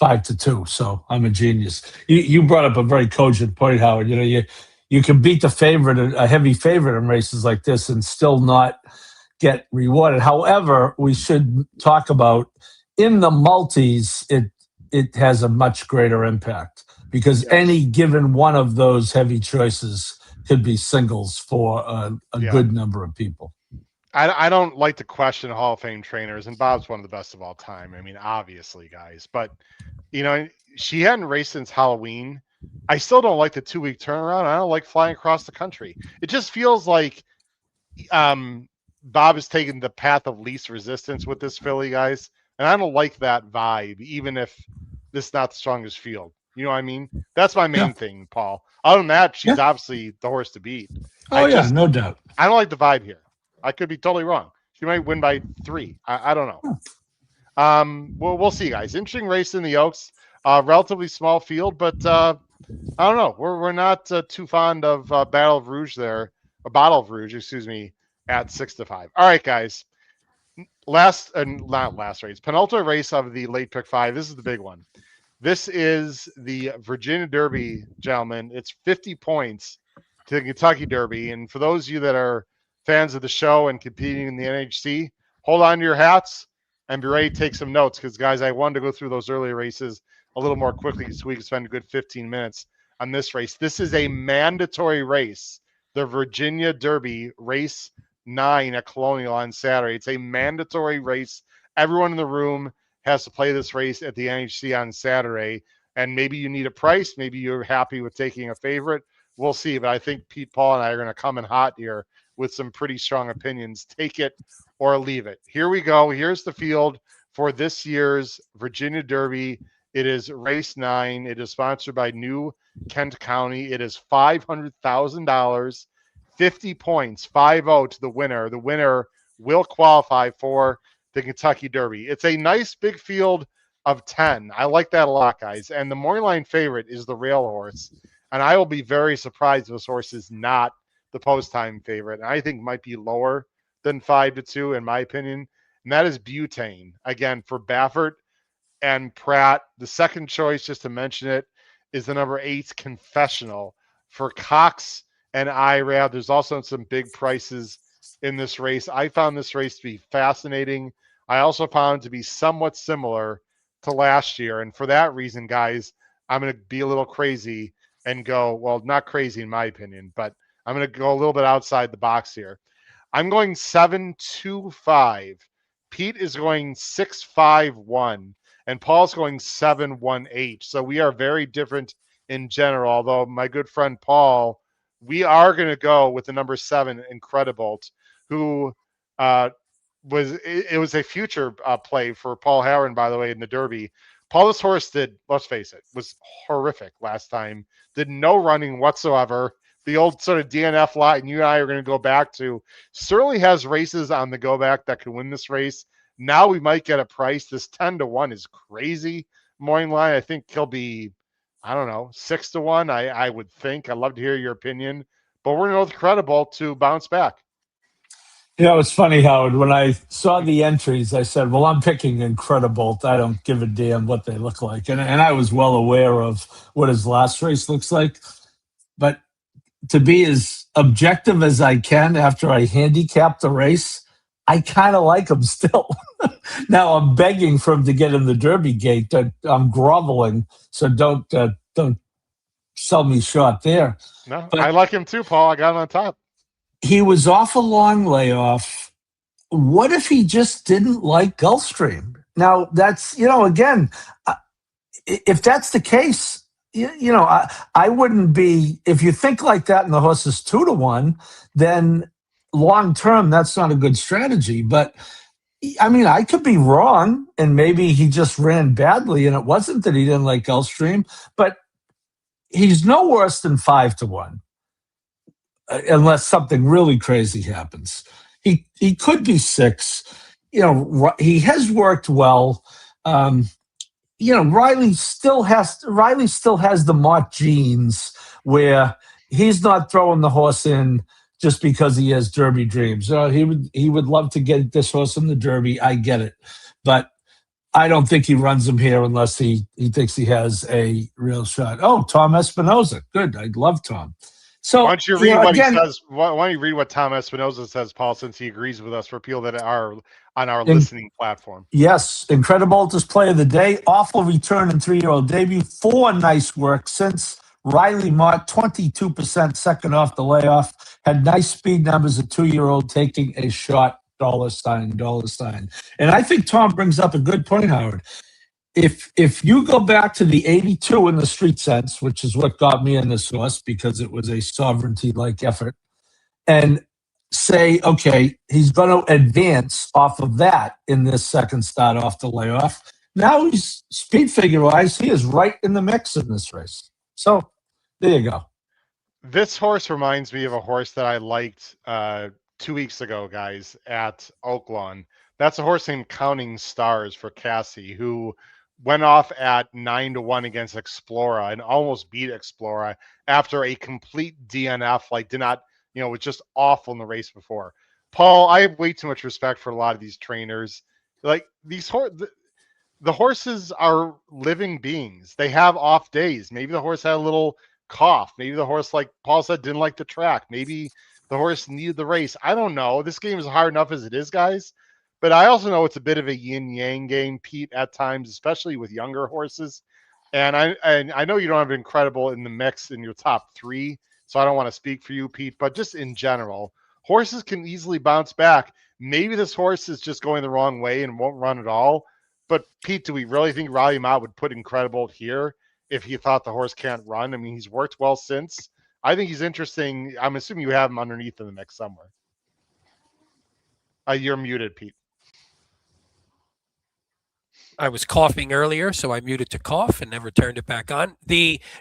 Speaker 4: 5-2, so I'm a genius. You brought up a very cogent point, Howard. You can beat the favorite, a heavy favorite in races like this, and still not get rewarded. However, we should talk about in the multis, it has a much greater impact, because any given one of those heavy choices could be singles for a good number of people.
Speaker 2: I don't like to question Hall of Fame trainers, and Bob's one of the best of all time. I mean, obviously, guys, but she hadn't raced since Halloween. I still don't like the 2-week turnaround. I don't like flying across the country. It just feels like Bob is taking the path of least resistance with this filly, guys, and I don't like that vibe, even if this is not the strongest field. You know what I mean? That's my main thing, Paul. Other than that, she's obviously the horse to beat.
Speaker 4: Oh, no doubt.
Speaker 2: I don't like the vibe here. I could be totally wrong. She might win by 3. I don't know. We'll see, guys. Interesting race in the Oaks. Relatively small field, but I don't know. We're not too fond of Bottle of Rouge, excuse me, at 6-5. All right, guys. Not last race. Penultimate race of the late pick 5. This is the big one. This is the Virginia Derby, gentlemen. It's 50 points to the Kentucky Derby. And for those of you that are fans of the show and competing in the NHC, hold on to your hats and be ready to take some notes, because, guys, I wanted to go through those earlier races a little more quickly so we can spend a good 15 minutes on this race. This is a mandatory race, the Virginia Derby, race 9 at Colonial on Saturday. It's a mandatory race. Everyone in the room has to play this race at the NHC on Saturday, and maybe you need a price. Maybe you're happy with taking a favorite. We'll see, but I think Pete, Paul, and I are going to come in hot here with some pretty strong opinions. Take it or leave it. Here we go. Here's the field for this year's Virginia Derby. It is race 9. It is sponsored by New Kent County. It is $500,000, 50 points, 5-0 to the winner. The winner will qualify for the Kentucky Derby. It's a nice big field of 10. I like that a lot, guys. And the morning line favorite is the rail horse. And I will be very surprised if this horse is not the post time favorite. And I think might be lower than 5-2, in my opinion. And that is Butane. Again, for Baffert and Pratt. The second choice, just to mention it, is the number 8 Confessional. For Cox and NYRA, there's also some big prices in this race. I found this race to be fascinating. I also found it to be somewhat similar to last year. And for that reason, guys, I'm going to be a little crazy and go, well, not crazy in my opinion, but I'm going to go a little bit outside the box here. I'm going 7-2-5. Pete is going 6-5-1, and Paul's going 7-1-8. So we are very different in general. Although my good friend Paul, we are going to go with the number 7, Incredibolt, who was a future play for Paul Harron, by the way, in the Derby. Paul, this horse did, let's face it, was horrific last time. Did no running whatsoever. The old sort of DNF lot, and you and I are going to go back to, certainly has races on the go back that can win this race. Now we might get a price. This 10-1 is crazy. Morning line, I think he'll be, I don't know, 6-1. I would think. I'd love to hear your opinion, but we're going to go with Credible to bounce back.
Speaker 4: You know, it's funny, Howard. When I saw the entries, I said, well, I'm picking Incredibolt. I don't give a damn what they look like. And I was well aware of what his last race looks like. But to be as objective as I can after I handicap the race, I kind of like him still. Now I'm begging for him to get in the Derby gate. I'm groveling, so don't sell me short there.
Speaker 2: No,
Speaker 4: but
Speaker 2: I like him too, Paul. I got him on top.
Speaker 4: He was off a long layoff. What if he just didn't like Gulfstream? Now, that's, again, if that's the case, I wouldn't be, if you think like that and the horse is 2-1, then long term, that's not a good strategy. But I mean, I could be wrong, and maybe he just ran badly, and it wasn't that he didn't like Gulfstream, but he's no worse than 5-1. Unless something really crazy happens. He could be 6. He has worked well. Riley still has the Mott genes where he's not throwing the horse in just because he has Derby dreams. He would love to get this horse in the Derby. I get it. But I don't think he runs him here unless he thinks he has a real shot. Oh, Tom Espinoza. Good. I love Tom. So
Speaker 2: why don't you read what he says? Why don't you read what Tom Espinoza says, Paul, since he agrees with us for people that are on our listening platform?
Speaker 4: Yes, Incredibolt is play of the day. Awful return in 3-year-old debut. 4 nice work since Riley Mott, 22% second off the layoff. Had nice speed numbers. A 2-year-old taking a shot. $sign. And I think Tom brings up a good point, Howard. If you go back to the 82 in the street sense, which is what got me in this horse because it was a sovereignty-like effort, and say, okay, he's going to advance off of that in this second start off the layoff. Now he's speed figure-wise, he is right in the mix in this race. So there you go.
Speaker 2: This horse reminds me of a horse that I liked 2 weeks ago, guys, at Oaklawn. That's a horse named Counting Stars for Cassie, who went off at 9-1 against Explora and almost beat Explora after a complete DNF, did not, was just awful in the race before. Paul, I have way too much respect for a lot of these trainers. These the horses are living beings. They have off days. Maybe the horse had a little cough. Maybe the horse, like Paul said, didn't like the track. Maybe the horse needed the race. I don't know. This game is hard enough as it is, guys. But I also know it's a bit of a yin-yang game, Pete, at times, especially with younger horses. And I know you don't have Incredible in the mix in your top 3, so I don't want to speak for you, Pete. But just in general, horses can easily bounce back. Maybe this horse is just going the wrong way and won't run at all. But, Pete, do we really think Riley Mott would put Incredible here if he thought the horse can't run? I mean, he's worked well since. I think he's interesting. I'm assuming you have him underneath in the mix somewhere. You're muted, Pete.
Speaker 3: I was coughing earlier, so I muted to cough and never turned it back on.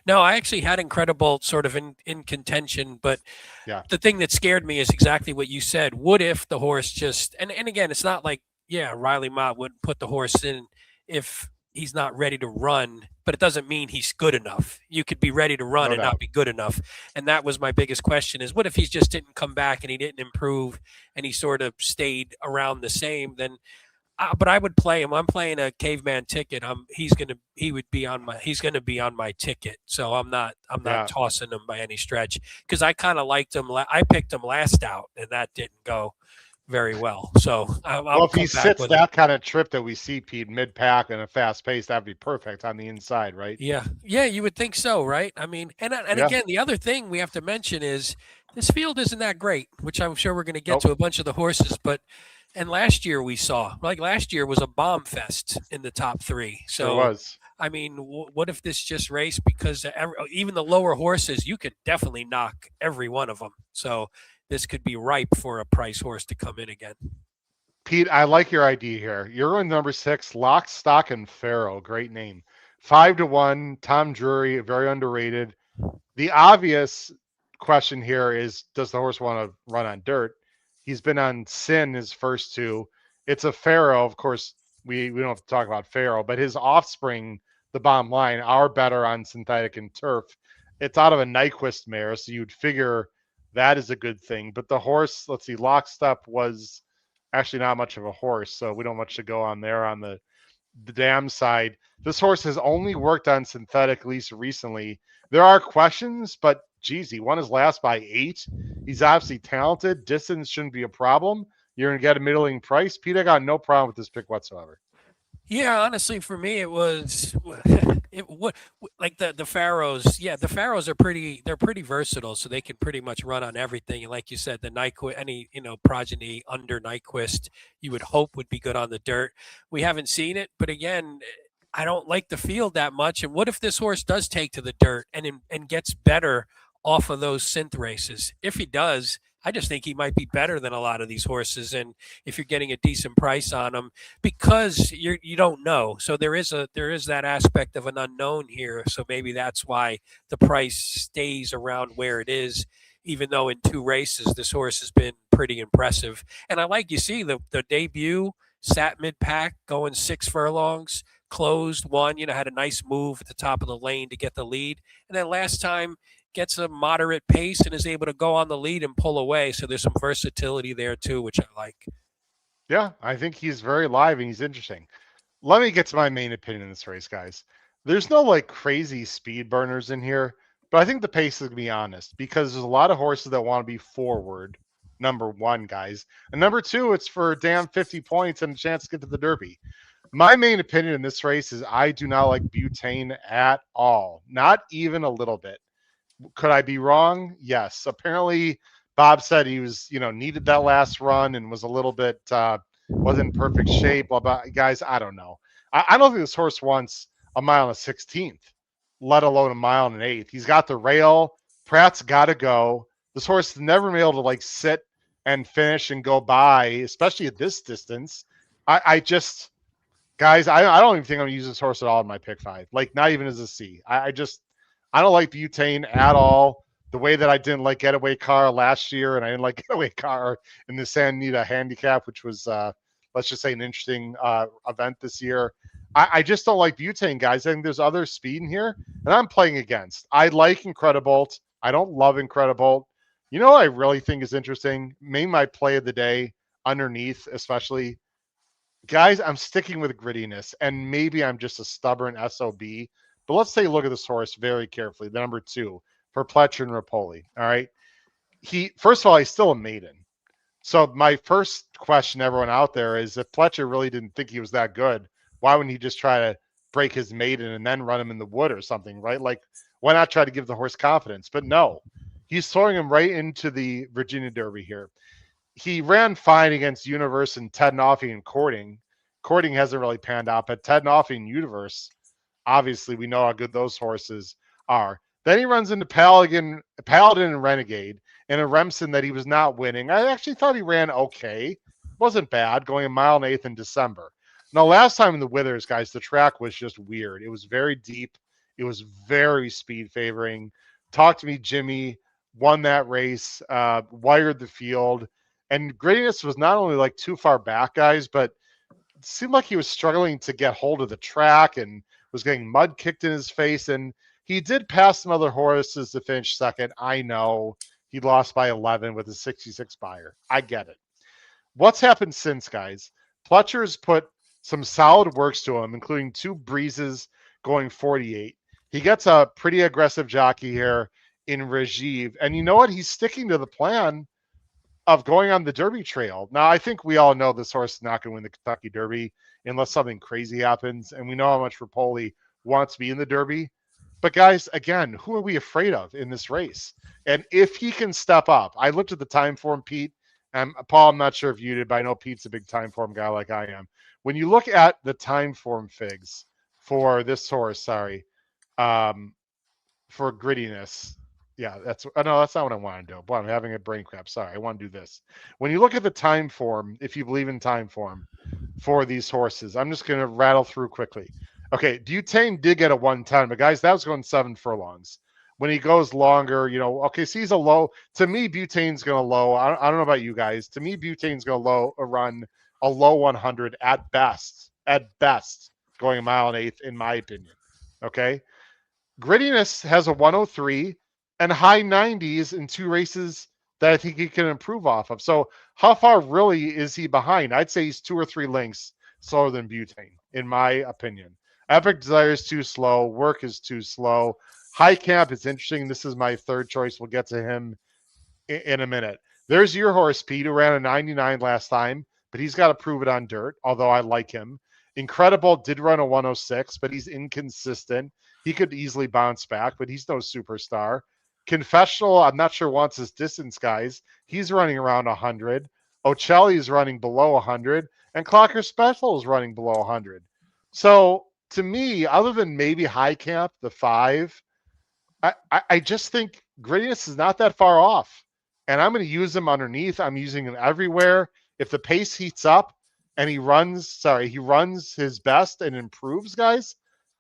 Speaker 3: No, I actually had Incredible sort of in contention, but
Speaker 2: yeah,
Speaker 3: the thing that scared me is exactly what you said. What if the horse just and again, it's not like, Riley Mott wouldn't put the horse in if he's not ready to run, but it doesn't mean he's good enough. You could be ready to run not be good enough. And that was my biggest question is what if he just didn't come back and he didn't improve and he sort of stayed around the same, then but I would play him. I'm playing a caveman ticket. He's going to be on my ticket. So I'm not tossing him by any stretch because I kind of liked him. I picked him last out and that didn't go very well. So I'll
Speaker 2: Well, if
Speaker 3: come
Speaker 2: he
Speaker 3: back
Speaker 2: sits
Speaker 3: with
Speaker 2: that kind of trip that we see, Pete, mid-pack and a fast pace, that'd be perfect on the inside, right?
Speaker 3: Yeah, yeah, you would think so, right? I mean, and
Speaker 2: Yeah.
Speaker 3: again, the other thing we have to mention is this field isn't that great, which I'm sure we're going to get
Speaker 2: Nope.
Speaker 3: to a bunch of the horses. But and last year we saw like last year was a bomb fest in the top three.
Speaker 2: Sure
Speaker 3: So
Speaker 2: was.
Speaker 3: I mean, what if this just race because even the lower horses, you could definitely knock every one of them. So this could be ripe for a price horse to come in again.
Speaker 2: Pete, I like your idea here. You're in number 6, Lock, Stock, and Pharaoh. Great name. 5-1. Tom Drury, very underrated. The obvious question here is, does the horse want to run on dirt? He's been on Sin his first 2. It's a Pharaoh. Of course, we don't have to talk about Pharaoh, but his offspring, the bottom line, are better on synthetic and turf. It's out of a Nyquist mare, so you'd figure that is a good thing. But the horse, let's see, Lockstep was actually not much of a horse, so we don't much to go on there on the dam side. This horse has only worked on synthetic at least recently. There are questions, but geez, he won his last by 8. He's obviously talented. Distance shouldn't be a problem. You're going to get a middling price. Pete, I got no problem with this pick whatsoever.
Speaker 3: Yeah, honestly, for me, it was like the Pharaohs. Yeah, the Pharaohs are they're pretty versatile, so they can pretty much run on everything. And like you said, the Nyquist, any progeny under Nyquist, you would hope would be good on the dirt. We haven't seen it, but again, I don't like the field that much. And what if this horse does take to the dirt and gets better off of those synth races? If he does, I just think he might be better than a lot of these horses. And if you're getting a decent price on him, because you don't know, so there is that aspect of an unknown here. So maybe that's why the price stays around where it is, even though in 2 races this horse has been pretty impressive. And I like, you see the debut sat mid pack going 6 furlongs. Closed one, had a nice move at the top of the lane to get the lead. And then last time gets a moderate pace and is able to go on the lead and pull away. So there's some versatility there too, which I like.
Speaker 2: Yeah, I think he's very live and he's interesting. Let me get to my main opinion in this race, guys. There's no like crazy speed burners in here, but I think the pace is going to be honest because there's a lot of horses that want to be forward. Number 1, guys. And number 2, it's for a damn 50 points and a chance to get to the Derby. My main opinion in this race is I do not like butane at all. Not even a little bit. Could I be wrong? Yes. Apparently, Bob said he was, needed that last run and was a little bit, wasn't in perfect shape. Blah, blah. Guys, I don't know. I don't think this horse wants a mile and a 16th, let alone a mile and an 8th. He's got the rail. Pratt's got to go. This horse has never been able to sit and finish and go by, especially at this distance. Guys, I don't even think I'm going to use this horse at all in my pick 5. Not even as a C. I don't like butane at all. The way that I didn't like Getaway Car last year, and I didn't like Getaway Car in the San Anita Handicap, which was, let's just say, an interesting event this year. I just don't like butane, guys. I think there's other speed in here, and I'm playing against. I like Incredibolt. I don't love Incredibolt. You know what I really think is interesting? Maybe my play of the day underneath, especially. Guys, I'm sticking with grittiness, and maybe I'm just a stubborn SOB. But let's take a look at this horse very carefully. The number 2 for Pletcher and Rapoli. All right. First of all, he's still a maiden. So my first question, everyone out there, is if Pletcher really didn't think he was that good, why wouldn't he just try to break his maiden and then run him in the wood or something, right? Why not try to give the horse confidence? But no, he's throwing him right into the Virginia Derby here. He ran fine against Universe and Ted Noffey and Courting. Courting hasn't really panned out, but Ted Noffey and Universe, obviously we know how good those horses are. Then he runs into Paladin and Renegade in a Remsen that he was not winning. I actually thought he ran okay. Wasn't bad, going a mile and 1/8 in December. Now, last time in the Withers, guys, the track was just weird. It was very deep. It was very speed favoring. Talk to me, Jimmy. Won that race, wired the field. And Grittiness was not only too far back, guys, but it seemed like he was struggling to get hold of the track and was getting mud kicked in his face. And he did pass some other horses to finish second. I know he lost by 11 with a 66 buyer. I get it. What's happened since, guys? Pletcher's put some solid works to him, including 2 breezes going 48. He gets a pretty aggressive jockey here in Rajiv. And you know what? He's sticking to the plan. of going on the Derby trail. Now, I think we all know this horse is not going to win the Kentucky Derby unless something crazy happens, and we know how much Rapoli wants to be in the Derby. But guys, again, who are we afraid of in this race? And if he can step up, I looked at the time form, Pete, and Paul, I'm not sure if you did, but I know Pete's a big time form guy like I am. When you look at the time form figs for this horse, for grittiness, yeah, that's no, that's not what I want to do. Boy, I'm having a brain crap. Sorry, I want to do this. When you look at the time form, if you believe in time form for these horses, I'm just going to rattle through quickly. Okay, Butane did get a 110, but guys, that was going 7 furlongs. When he goes longer, okay, so he's a low. To me, Butane's going to low. I don't know about you guys. To me, Butane's going to run a low 100 at best, going a mile and eighth, in my opinion. Okay. Grittiness has a 103 and high 90s in 2 races that I think he can improve off of. So how far really is he behind? I'd say he's 2 or 3 lengths slower than Butane, in my opinion. Epic Desire is too slow. Work is too slow. High Camp is interesting. This is my third choice. We'll get to him in a minute. There's your horse, Pete, who ran a 99 last time, but he's got to prove it on dirt, although I like him. Incredible did run a 106, but he's inconsistent. He could easily bounce back, but he's no superstar. Confessional, I'm not sure wants his distance, guys. He's running around 100. Ocelli is running below 100, and Clocker Special is running below 100. So to me, other than maybe High Camp, the 5, I just think Grittiness is not that far off. And I'm going to use him underneath. I'm using him everywhere. If the pace heats up and he runs his best and improves, guys,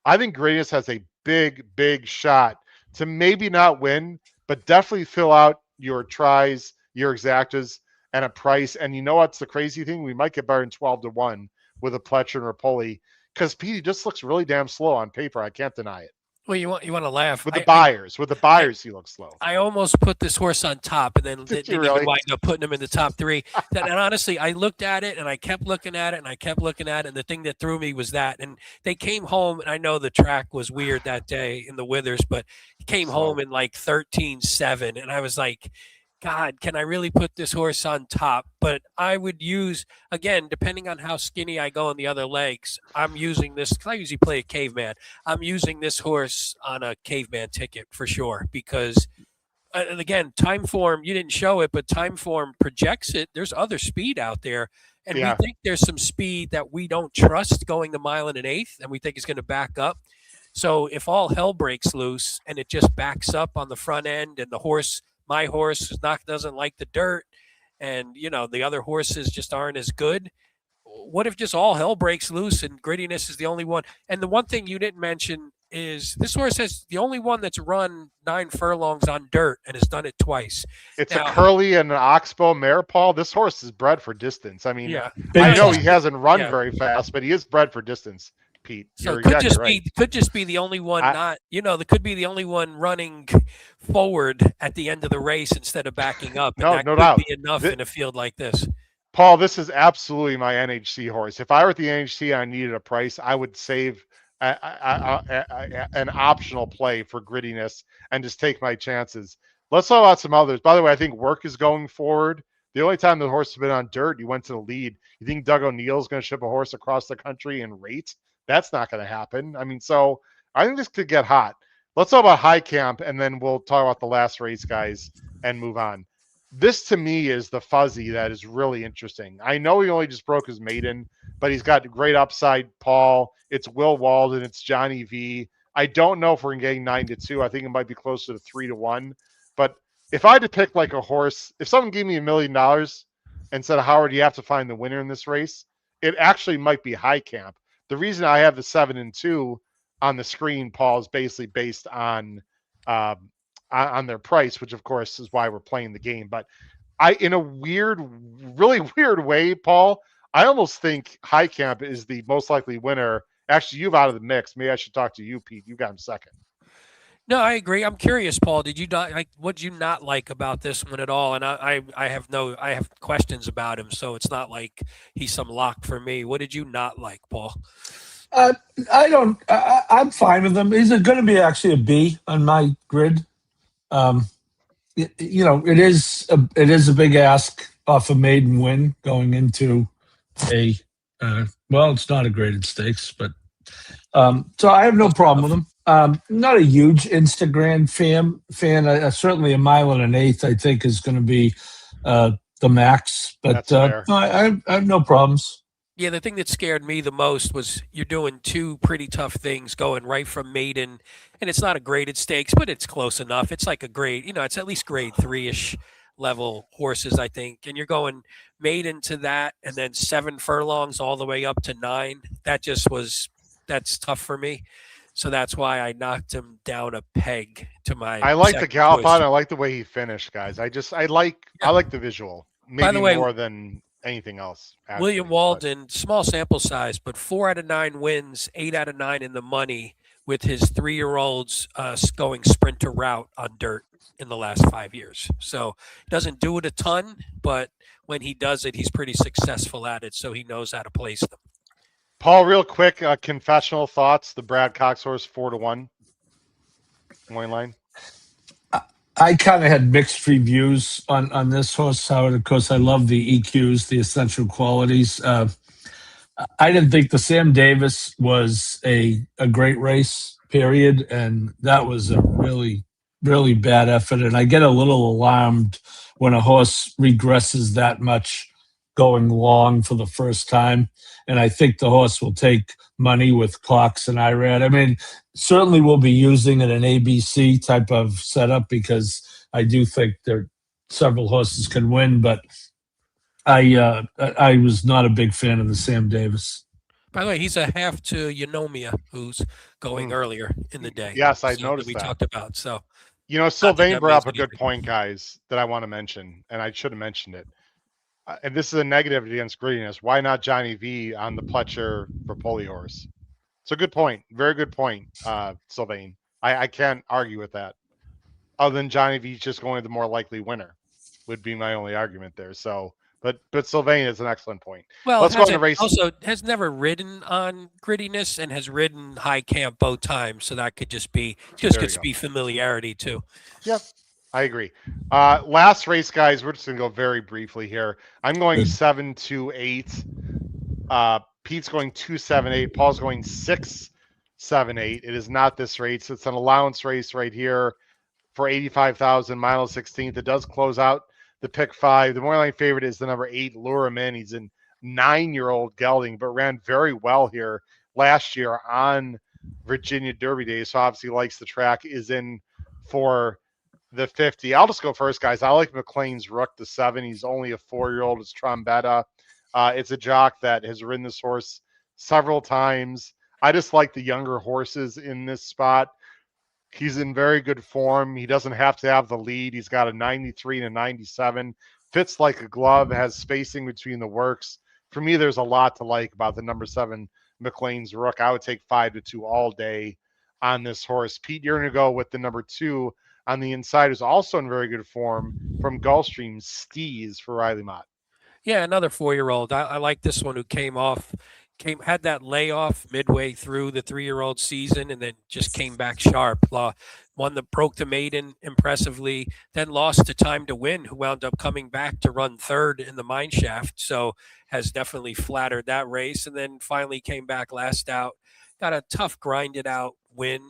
Speaker 2: I think Grittiness has a big shot to maybe not win, but definitely fill out your tries, your exactas, and a price. And you know what's the crazy thing? We might get better than 12-1 with a Pletcher and Rapoli, because Petey just looks really damn slow on paper. I can't deny it.
Speaker 3: Well, you want to laugh.
Speaker 2: With the buyers, he looks slow.
Speaker 3: I almost put this horse on top, and then didn't
Speaker 2: really?
Speaker 3: even wind up putting him in the top 3. And honestly, I looked at it, and I kept looking at it, and I kept looking at it, and the thing that threw me was that. And they came home, and I know the track was weird that day in the Withers, but he came home in like 13.7, and I was like, God, can I really put this horse on top? But I would use, again, depending on how skinny I go on the other legs, I'm using this, because I usually play a caveman. I'm using this horse on a caveman ticket for sure, because, and again, time form, you didn't show it, but time form projects it. There's other speed out there. And we think there's some speed that we don't trust going the mile and an eighth, and we think it's going to back up. So if all hell breaks loose and it just backs up on the front end, and my horse doesn't like the dirt, and the other horses just aren't as good, what if just all hell breaks loose and Grittiness is the only one? And the one thing you didn't mention is this horse is the only one that's run 9 furlongs on dirt and has done it twice.
Speaker 2: It's a Curly and an Oxbow mare, Paul. This horse is bred for distance. I mean, I know he hasn't run very fast, but he is bred for distance, Pete.
Speaker 3: So it could just be the only one that could be the only one running forward at the end of the race instead of backing up. And
Speaker 2: no doubt.
Speaker 3: Be enough in a field like this.
Speaker 2: Paul, this is absolutely my NHC horse. If I were at the NHC and I needed a price, I would save an optional play for Grittiness and just take my chances. Let's talk about some others. By the way, I think Work is going forward. The only time the horse has been on dirt, he went to the lead. You think Doug O'Neill's going to ship a horse across the country and rate? That's not going to happen. I mean, so I think this could get hot. Let's talk about High Camp, and then we'll talk about the last race, guys, and move on. This, to me, is the fuzzy that is really interesting. I know he only just broke his maiden, but he's got great upside, Paul. It's Will Walden. It's Johnny V. I don't know if we're getting 9-2. I think it might be closer to 3-1. But if I had to pick like a horse, if someone gave me $1 million and said, Howard, you have to find the winner in this race, it actually might be High Camp. The reason I have the 7-2 on the screen, Paul, is basically based on their price, which of course is why we're playing the game. But in a really weird way, Paul, I almost think High Camp is the most likely winner. Actually, you've out of the mix. Maybe I should talk to you, Pete. You got him second.
Speaker 3: No, I agree. I'm curious, Paul. Did you not like? What did you not like about this one at all? And I have questions about him, so it's not like he's some lock for me. What did you not like, Paul?
Speaker 4: I'm fine with him. He's going to be actually a B on my grid. It is a big ask off a maiden win going into a well, it's not a graded stakes, but so I have no problem with him. Not a huge Instagram fan. Certainly a mile and an eighth, I think, is going to be the max. But
Speaker 2: That's fair.
Speaker 4: I have no problems.
Speaker 3: Yeah, the thing that scared me the most was you're doing two pretty tough things going right from maiden, and it's not a graded stakes, but it's close enough. It's like a grade, it's at least grade 3-ish level horses, I think. And you're going maiden to that, and then 7 furlongs all the way up to 9. That's tough for me. So that's why I knocked him down a peg to my.
Speaker 2: I like the
Speaker 3: second
Speaker 2: gallop
Speaker 3: choice.
Speaker 2: on. I like the way he finished, guys. I like the visual, maybe
Speaker 3: the way,
Speaker 2: more than anything else. Actually,
Speaker 3: William Walden, small sample size, but 4 out of 9 wins, 8 out of 9 in the money with his 3-year-olds going sprinter route on dirt in the last 5 years. So doesn't do it a ton, but when he does it, he's pretty successful at it. So he knows how to place them.
Speaker 2: Paul, real quick, confessional thoughts. The Brad Cox horse 4-1. Morning line.
Speaker 4: I kind of had mixed reviews on this horse, Howard. Of course, I love the EQs, the essential qualities. I didn't think the Sam Davis was a great race, period, and that was a really, really bad effort. And I get a little alarmed when a horse regresses that much going long for the first time. And I think the horse will take money with Cox and IRAD. I mean, certainly we'll be using it an ABC type of setup because I do think there several horses can win, but I was not a big fan of the Sam Davis.
Speaker 3: By the way, he's a half to Eunomia, who's going earlier in the day.
Speaker 2: Yes, I noticed
Speaker 3: we
Speaker 2: that.
Speaker 3: talked about. So,
Speaker 2: Sylvain brought up a good point, guys, that I want to mention, and I should have mentioned it. And this is a negative against greediness. Why not Johnny V on the Pletcher for Poli horse? It's a good point. Very good point, Sylvain. I can't argue with that. Other than Johnny V's just going to the more likely winner would be my only argument there. So, but Sylvain is an excellent point.
Speaker 3: Well,
Speaker 2: let's go on the race.
Speaker 3: Also, has never ridden on grittiness and has ridden high camp both times. So that could just be familiarity too.
Speaker 2: Yep. I agree. Last race, guys, we're just going to go very briefly here. I'm going 7-2-8. Pete's going 2-7-8. Paul's going 6-7-8. It is not this race. It's an allowance race right here for 85,000, mile 16th. It does close out the pick 5. The morning favorite is the number 8, Lure Him In. He's a 9-year-old gelding, but ran very well here last year on Virginia Derby Day. So obviously likes the track, is in for the 50. I'll just go first, guys. I like McLean's Rook, the 7. He's only a 4-year-old. It's Trombetta. It's a jock that has ridden this horse several times. I just like the younger horses in this spot. He's in very good form. He doesn't have to have the lead. He's got a 93 and a 97. Fits like a glove, has spacing between the works. For me, there's a lot to like about the number 7 McLean's Rook. I would take 5-2 all day on this horse. Pete, you're going to go with the number 2 on the inside, is also in very good form from Gulfstream, Steez for Riley Mott.
Speaker 3: Yeah, another 4-year-old. I like this one who had that layoff midway through the 3-year-old season and then just came back sharp. One that broke the maiden impressively, then lost to Time to Win, who wound up coming back to run 3rd in the mine shaft. So has definitely flattered that race, and then finally came back last out. Got a tough grinded out win.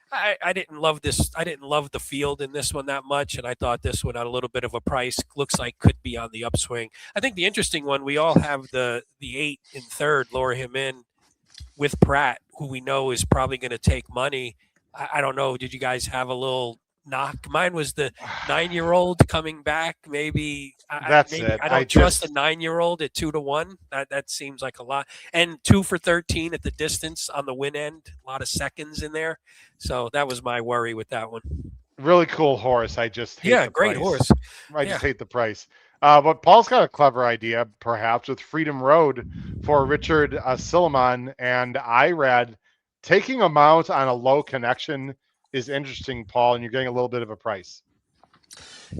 Speaker 3: I didn't love this. I didn't love the field in this one that much, and I thought this one at a little bit of a price looks like could be on the upswing. I think the interesting one, we all have the 8 in 3rd, Lure Him In, with Pratt, who we know is probably going to take money. I don't know. Did you guys have a little knock? Mine was the 9-year-old coming back. Maybe
Speaker 2: that's it.
Speaker 3: I don't trust a 9-year-old at 2-1. That seems like a lot. And 2 for 13 at the distance on the win end. A lot of seconds in there. So that was my worry with that one.
Speaker 2: Really cool horse. I just hate the
Speaker 3: great
Speaker 2: price.
Speaker 3: horse.
Speaker 2: I just hate the price. But Paul's got a clever idea, perhaps, with Freedom Road for Richard Silliman and IRAD. Taking a mount on a low connection is interesting, Paul, and you're getting a little bit of a price.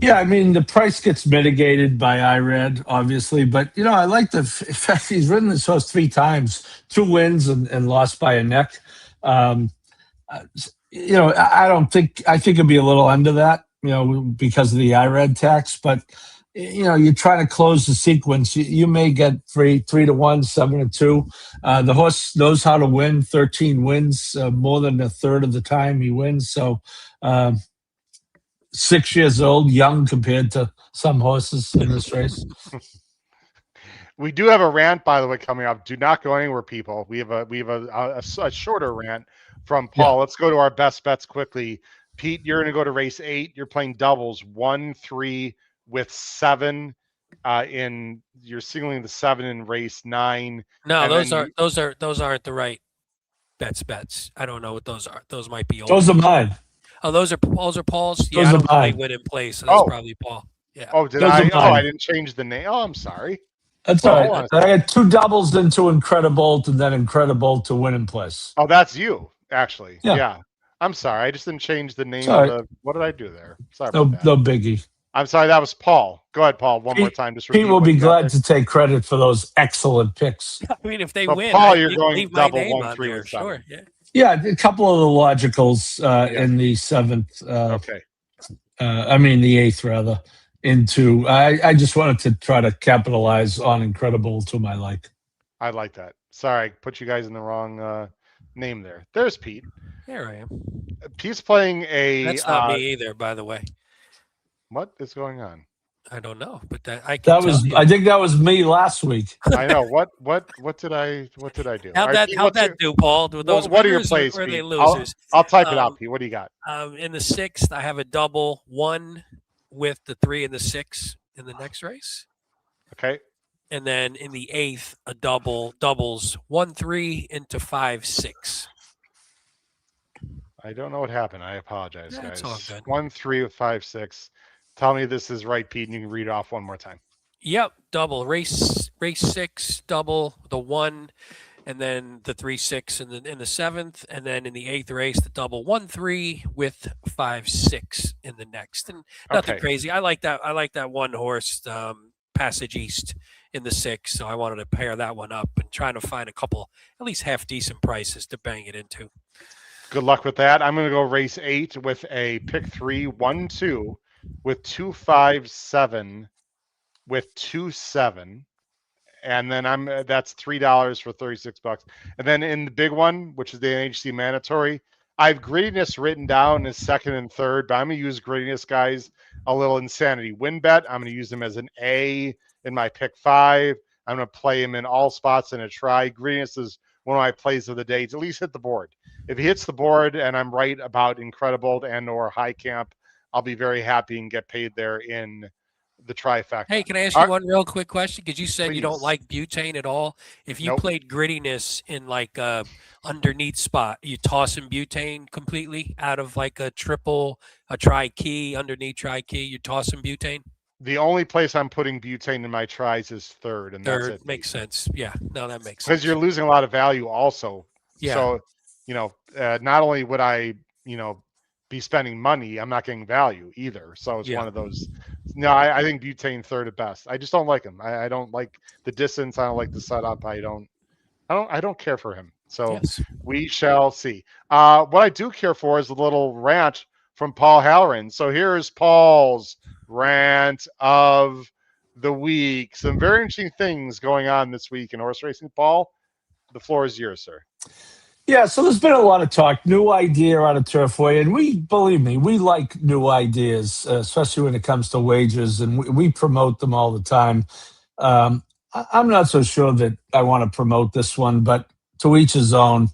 Speaker 4: Yeah, I mean, the price gets mitigated by IRAD, obviously, but, I like the fact he's ridden this horse 3 times, 2 wins and lost by a neck. I think it'd be a little under that, because of the IRAD tax, but you're trying to close the sequence. You may get 3-1, 7-2. The horse knows how to win. 13 wins, more than a third of the time he wins. So 6 years old, young compared to some horses in this race.
Speaker 2: We do have a rant, by the way, coming up. Do not go anywhere, people. We have a shorter rant from Paul.
Speaker 4: Yeah.
Speaker 2: Let's go to our best bets quickly. Pete, you're going to go to race 8. You're playing doubles 1, 3 with 7. You're singling the 7 in race 9.
Speaker 3: No, those aren't the right bets. I don't know what those are. Those might be old.
Speaker 4: Those are mine.
Speaker 3: Oh, those are Paul's. Yeah,
Speaker 4: Those
Speaker 3: I
Speaker 4: are
Speaker 3: don't play
Speaker 4: mine.
Speaker 3: Win in place, so that's probably Paul. Yeah.
Speaker 2: Oh, did
Speaker 4: Those
Speaker 2: I?
Speaker 4: are
Speaker 2: Oh,
Speaker 4: mine.
Speaker 2: I didn't change the name. Oh, I'm sorry.
Speaker 4: That's
Speaker 2: Well,
Speaker 4: all
Speaker 2: hold
Speaker 4: right.
Speaker 2: on.
Speaker 4: I had 2 doubles into Incredible and then Incredible to Win in Place.
Speaker 2: Oh, that's you, actually.
Speaker 4: Yeah.
Speaker 2: Yeah. I'm sorry. I just didn't change the name
Speaker 4: Sorry.
Speaker 2: of the. What did I do there? Sorry
Speaker 4: No,
Speaker 2: about that.
Speaker 4: no biggie.
Speaker 2: I'm sorry. That was Paul. Go ahead, Paul. One more time. Just
Speaker 4: Pete
Speaker 2: repeat
Speaker 4: will
Speaker 2: what
Speaker 4: be
Speaker 2: you got
Speaker 4: glad
Speaker 2: there.
Speaker 4: to take credit for those excellent picks.
Speaker 3: I mean, if they
Speaker 2: But
Speaker 3: win,
Speaker 2: Paul,
Speaker 3: I
Speaker 2: you're
Speaker 3: leave,
Speaker 2: going
Speaker 3: leave my
Speaker 2: double
Speaker 3: name
Speaker 2: 1,
Speaker 3: on
Speaker 2: 3
Speaker 3: there.
Speaker 2: with 7.
Speaker 3: Sure. Yeah.
Speaker 4: Yeah, a couple of the logicals in the 7th.
Speaker 2: Okay.
Speaker 4: The 8th rather. I just wanted to try to capitalize on Incredible to my like.
Speaker 2: I like that. Sorry, I put you guys in the wrong name there. There's Pete.
Speaker 3: Here I am.
Speaker 2: Pete's playing a.
Speaker 3: That's not me either, by the way.
Speaker 2: What is going on?
Speaker 3: I don't know, but I can tell you.
Speaker 4: I think that was me last week.
Speaker 2: I know. What did I do?
Speaker 3: How'd
Speaker 2: All right, Pete,
Speaker 3: that
Speaker 2: what's your-
Speaker 3: do, Paul? Were those
Speaker 2: what are your
Speaker 3: winners
Speaker 2: plays,
Speaker 3: or were they
Speaker 2: Pete?
Speaker 3: losers?
Speaker 2: I'll type it out, Pete. What do you got?
Speaker 3: In the 6th, I have a double 1 with the 3 and the 6 in the next race.
Speaker 2: Okay.
Speaker 3: And then in the 8th, a doubles 1, 3 into 5, 6.
Speaker 2: I don't know what happened. I apologize,
Speaker 3: Yeah,
Speaker 2: guys.
Speaker 3: it's all good.
Speaker 2: 1, 3 with 5, 6. Tell me this is right, Pete, and you can read it off one more time.
Speaker 3: Yep, double race 6, double the 1, and then the 3, 6 in the 7th, and then in the 8th race, the double 1, 3 with 5, 6 in the next, and nothing
Speaker 2: Okay.
Speaker 3: crazy. I like that one horse, Passage East in the 6th, so I wanted to pair that one up and trying to find a couple at least half decent prices to bang it into.
Speaker 2: Good luck with that. I'm going to go race 8 with a pick 3, 1, 2 with 2, 5, 7 with 2, 7. And then that's $3 for $36. And then in the big one, which is the NHC mandatory, I have grittiness written down as 2nd and 3rd, but I'm going to use grittiness, guys, a little insanity win bet. I'm going to use them as an A in my pick 5. I'm going to play him in all spots in a try. Grittiness is one of my plays of the day. It's at least hit the board. If he hits the board and I'm right about Incredible and or High Camp, I'll be very happy and get paid there in the trifecta.
Speaker 3: Hey, can I ask you one real quick question? Because you said you don't
Speaker 2: Please.
Speaker 3: like butane at all. If you
Speaker 2: Nope.
Speaker 3: played grittiness in like a underneath spot, you tossing butane completely out of like a triple, a tri key, underneath tri key, you're tossing butane?
Speaker 2: The only place I'm putting butane in my tries is 3rd, and that's it.
Speaker 3: Makes sense. Yeah, no, that makes sense.
Speaker 2: Because you're losing a lot of value also.
Speaker 3: Yeah.
Speaker 2: So, not only would I, be spending money, I'm not getting value either. So it's one of those. No, I think butane 3rd at best. I just don't like him. I don't like the distance. I don't like the setup. I don't care for him. So we shall see. What I do care for is a little rant from Paul Halloran. So here's Paul's rant of the week. Some very interesting things going on this week in horse racing. Paul, the floor is yours, sir.
Speaker 4: Yeah, so there's been a lot of talk, new idea out of Turfway, and believe me, we like new ideas, especially when it comes to wagers, and we promote them all the time. I'm not so sure that I want to promote this one, but to each his own.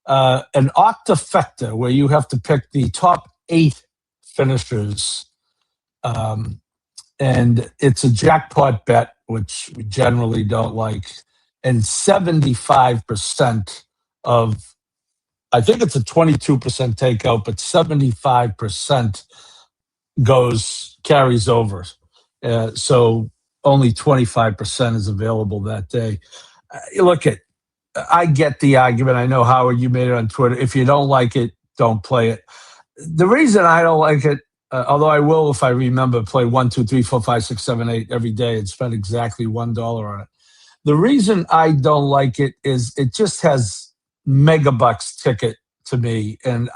Speaker 4: An octafecta, where you have to pick the top 8 finishers, and it's a jackpot bet, which we generally don't like, and 75% of, I think it's a 22% takeout, but 75% carries over. So only 25% is available that day. I get the argument. I know, Howard, you made it on Twitter. If you don't like it, don't play it. The reason I don't like it, although I will, if I remember, play 1, 2, 3, 4, 5, 6, 7, 8 every day and spend exactly $1 on it. The reason I don't like it is it just has megabucks ticket to me. And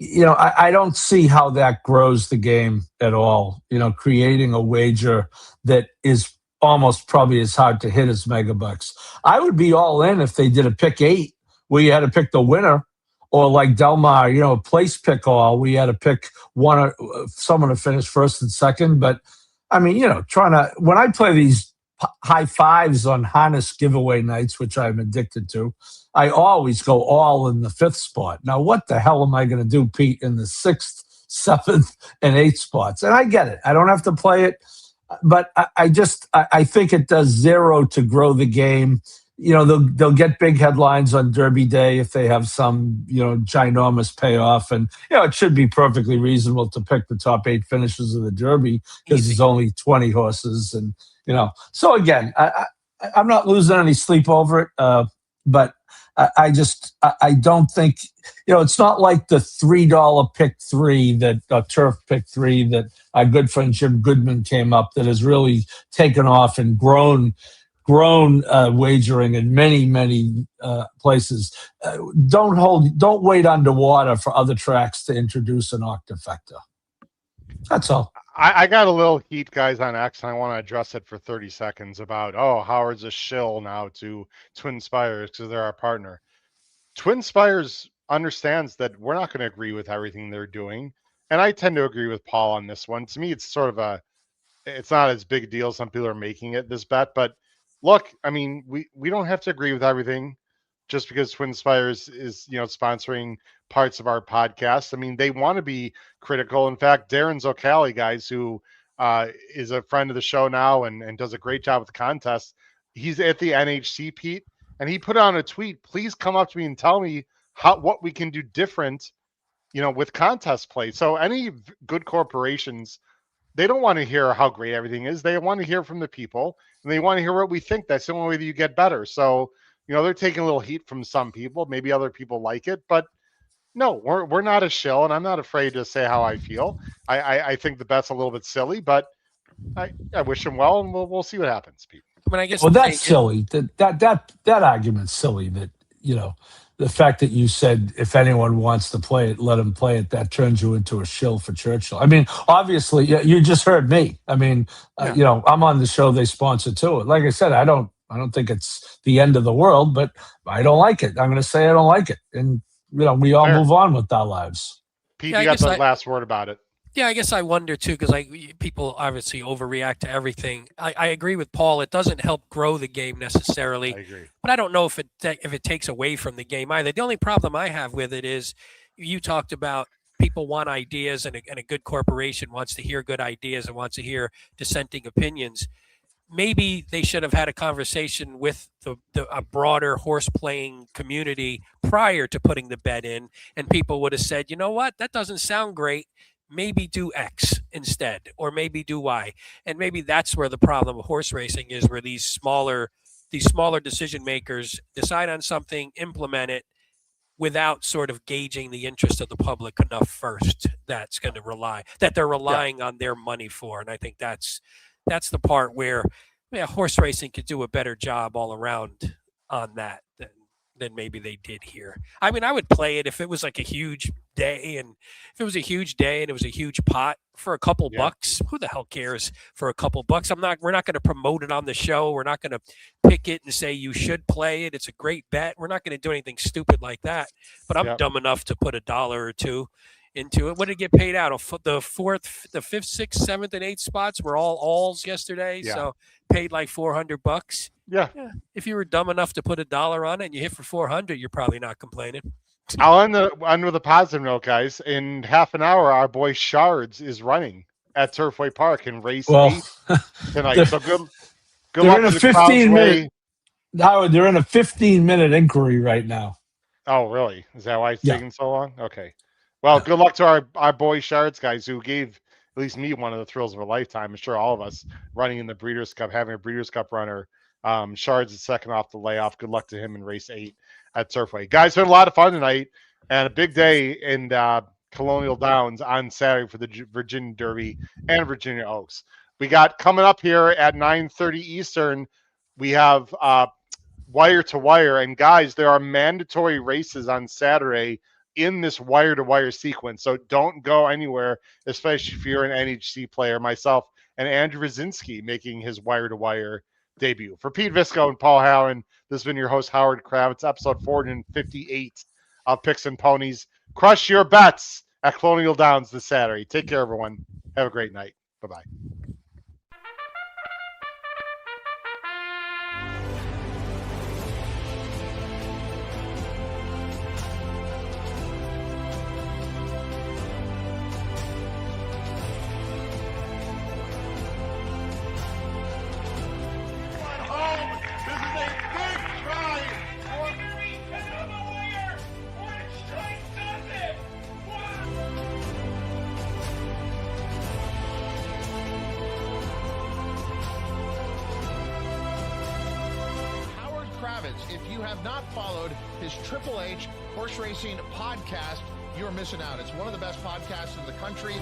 Speaker 4: I don't see how that grows the game at all. Creating a wager that is almost probably as hard to hit as Megabucks. I would be all in if they did a pick 8 where you had to pick the winner, or like Delmar, place pick all. We had to pick someone to finish first and second. But I mean, when I play these high fives on harness giveaway nights, which I'm addicted to, I always go all in the 5th spot. Now, what the hell am I going to do, Pete, in the 6th, 7th, and 8th spots? And I get it. I don't have to play it. But I think it does zero to grow the game. They'll get big headlines on Derby Day if they have some, ginormous payoff. And, it should be perfectly reasonable to pick the top 8 finishes of the Derby because there's only 20 horses. And, so again, I'm not losing any sleep over it. But I don't think, it's not like the $3 pick 3 that turf pick 3 that our good friend Jim Goodman came up that has really taken off and grown wagering in many places. Don't wait underwater for other tracks to introduce an octafecta. That's all.
Speaker 2: I got a little heat, guys, on X, and I want to address it for 30 seconds about, Howard's a shill now to Twin Spires because they're our partner. Twin Spires understands that we're not going to agree with everything they're doing, and I tend to agree with Paul on this one. To me, it's sort of it's not as big a deal. Some people are making it this bet, but look, I mean, we don't have to agree with everything just because Twin Spires is, sponsoring parts of our podcast. I mean, they want to be critical. In fact, Darren Zocali, guys, who is a friend of the show now and does a great job with the contest, he's at the NHC, Pete, and he put on a tweet, please come up to me and tell me what we can do different, with contest play. So any good corporations, they don't want to hear how great everything is. They want to hear from the people, and they want to hear what we think. That's the only way that you get better. So, they're taking a little heat from some people. Maybe other people like it, but no, we're not a shill, and I'm not afraid to say how I feel. I think the bet's a little bit silly, but I wish him well, and we'll see what happens, Pete.
Speaker 3: I mean, I guess.
Speaker 4: Well, that's silly. That argument's silly. That the fact that you said if anyone wants to play it, let them play it. That turns you into a shill for Churchill. I mean, obviously, you just heard me. I mean, I'm on the show they sponsor too. Like I said, I don't think it's the end of the world, but I don't like it. I'm going to say I don't like it, and we all move on with our lives.
Speaker 2: Pete, you got the last word about it.
Speaker 3: Yeah, I guess I wonder too, because people obviously overreact to everything. I agree with Paul. It doesn't help grow the game necessarily.
Speaker 2: I agree,
Speaker 3: but I don't know if it takes away from the game either. The only problem I have with it is you talked about people want ideas, and a good corporation wants to hear good ideas and wants to hear dissenting opinions. Maybe they should have had a conversation with a broader horse playing community prior to putting the bet in, and people would have said, you know what, that doesn't sound great. Maybe do X instead, or maybe do Y. And maybe that's where the problem of horse racing is, where these smaller decision makers decide on something, implement it without sort of gauging the interest of the public enough first. They're relying on their money for. And I think that's the part where horse racing could do a better job all around on that than maybe they did here. I mean, I would play it if it was like a huge day, and if it was a huge day and it was a huge pot for a couple bucks. Who the hell cares for a couple bucks? We're not going to promote it on the show. We're not going to pick it and say you should play it. It's a great bet. We're not going to do anything stupid like that. But I'm dumb enough to put $1 or $2 into it. What did it get paid out? The 4th, the 5th, 6th, 7th, and 8th spots were all alls yesterday. Yeah. So paid like $400.
Speaker 2: Yeah.
Speaker 3: If you were dumb enough to put $1 on it and you hit for 400, you're probably not complaining.
Speaker 2: I'll end with a positive note, guys. In half an hour, our boy Shards is running at Turfway Park in race 8 tonight. So good luck to the 15-minute.
Speaker 4: Howard, they're in a 15-minute inquiry right now.
Speaker 2: Oh, really? Is that why it's taking so long? Okay. Well, good luck to our boy Shards, guys, who gave at least me one of the thrills of a lifetime. I'm sure all of us running in the Breeders' Cup, having a Breeders' Cup runner. Shards is second off the layoff. Good luck to him in race 8 at Turfway. Guys, it's been a lot of fun tonight, and a big day in Colonial Downs on Saturday for the Virginia Derby and Virginia Oaks. We got coming up here at 9:30 Eastern, we have wire to wire. And guys, there are mandatory races on Saturday in this wire-to-wire sequence. So don't go anywhere, especially if you're an NHC player. Myself and Andrew Wazinski making his wire-to-wire debut. For Pete Visco and Paul Howen, this has been your host, Howard Kravitz, episode 458 of Picks and Ponies. Crush your bets at Colonial Downs this Saturday. Take care, everyone. Have a great night. Bye-bye.
Speaker 1: If you have not followed his Triple H horse racing podcast, you're missing out. It's one of the best podcasts in the country.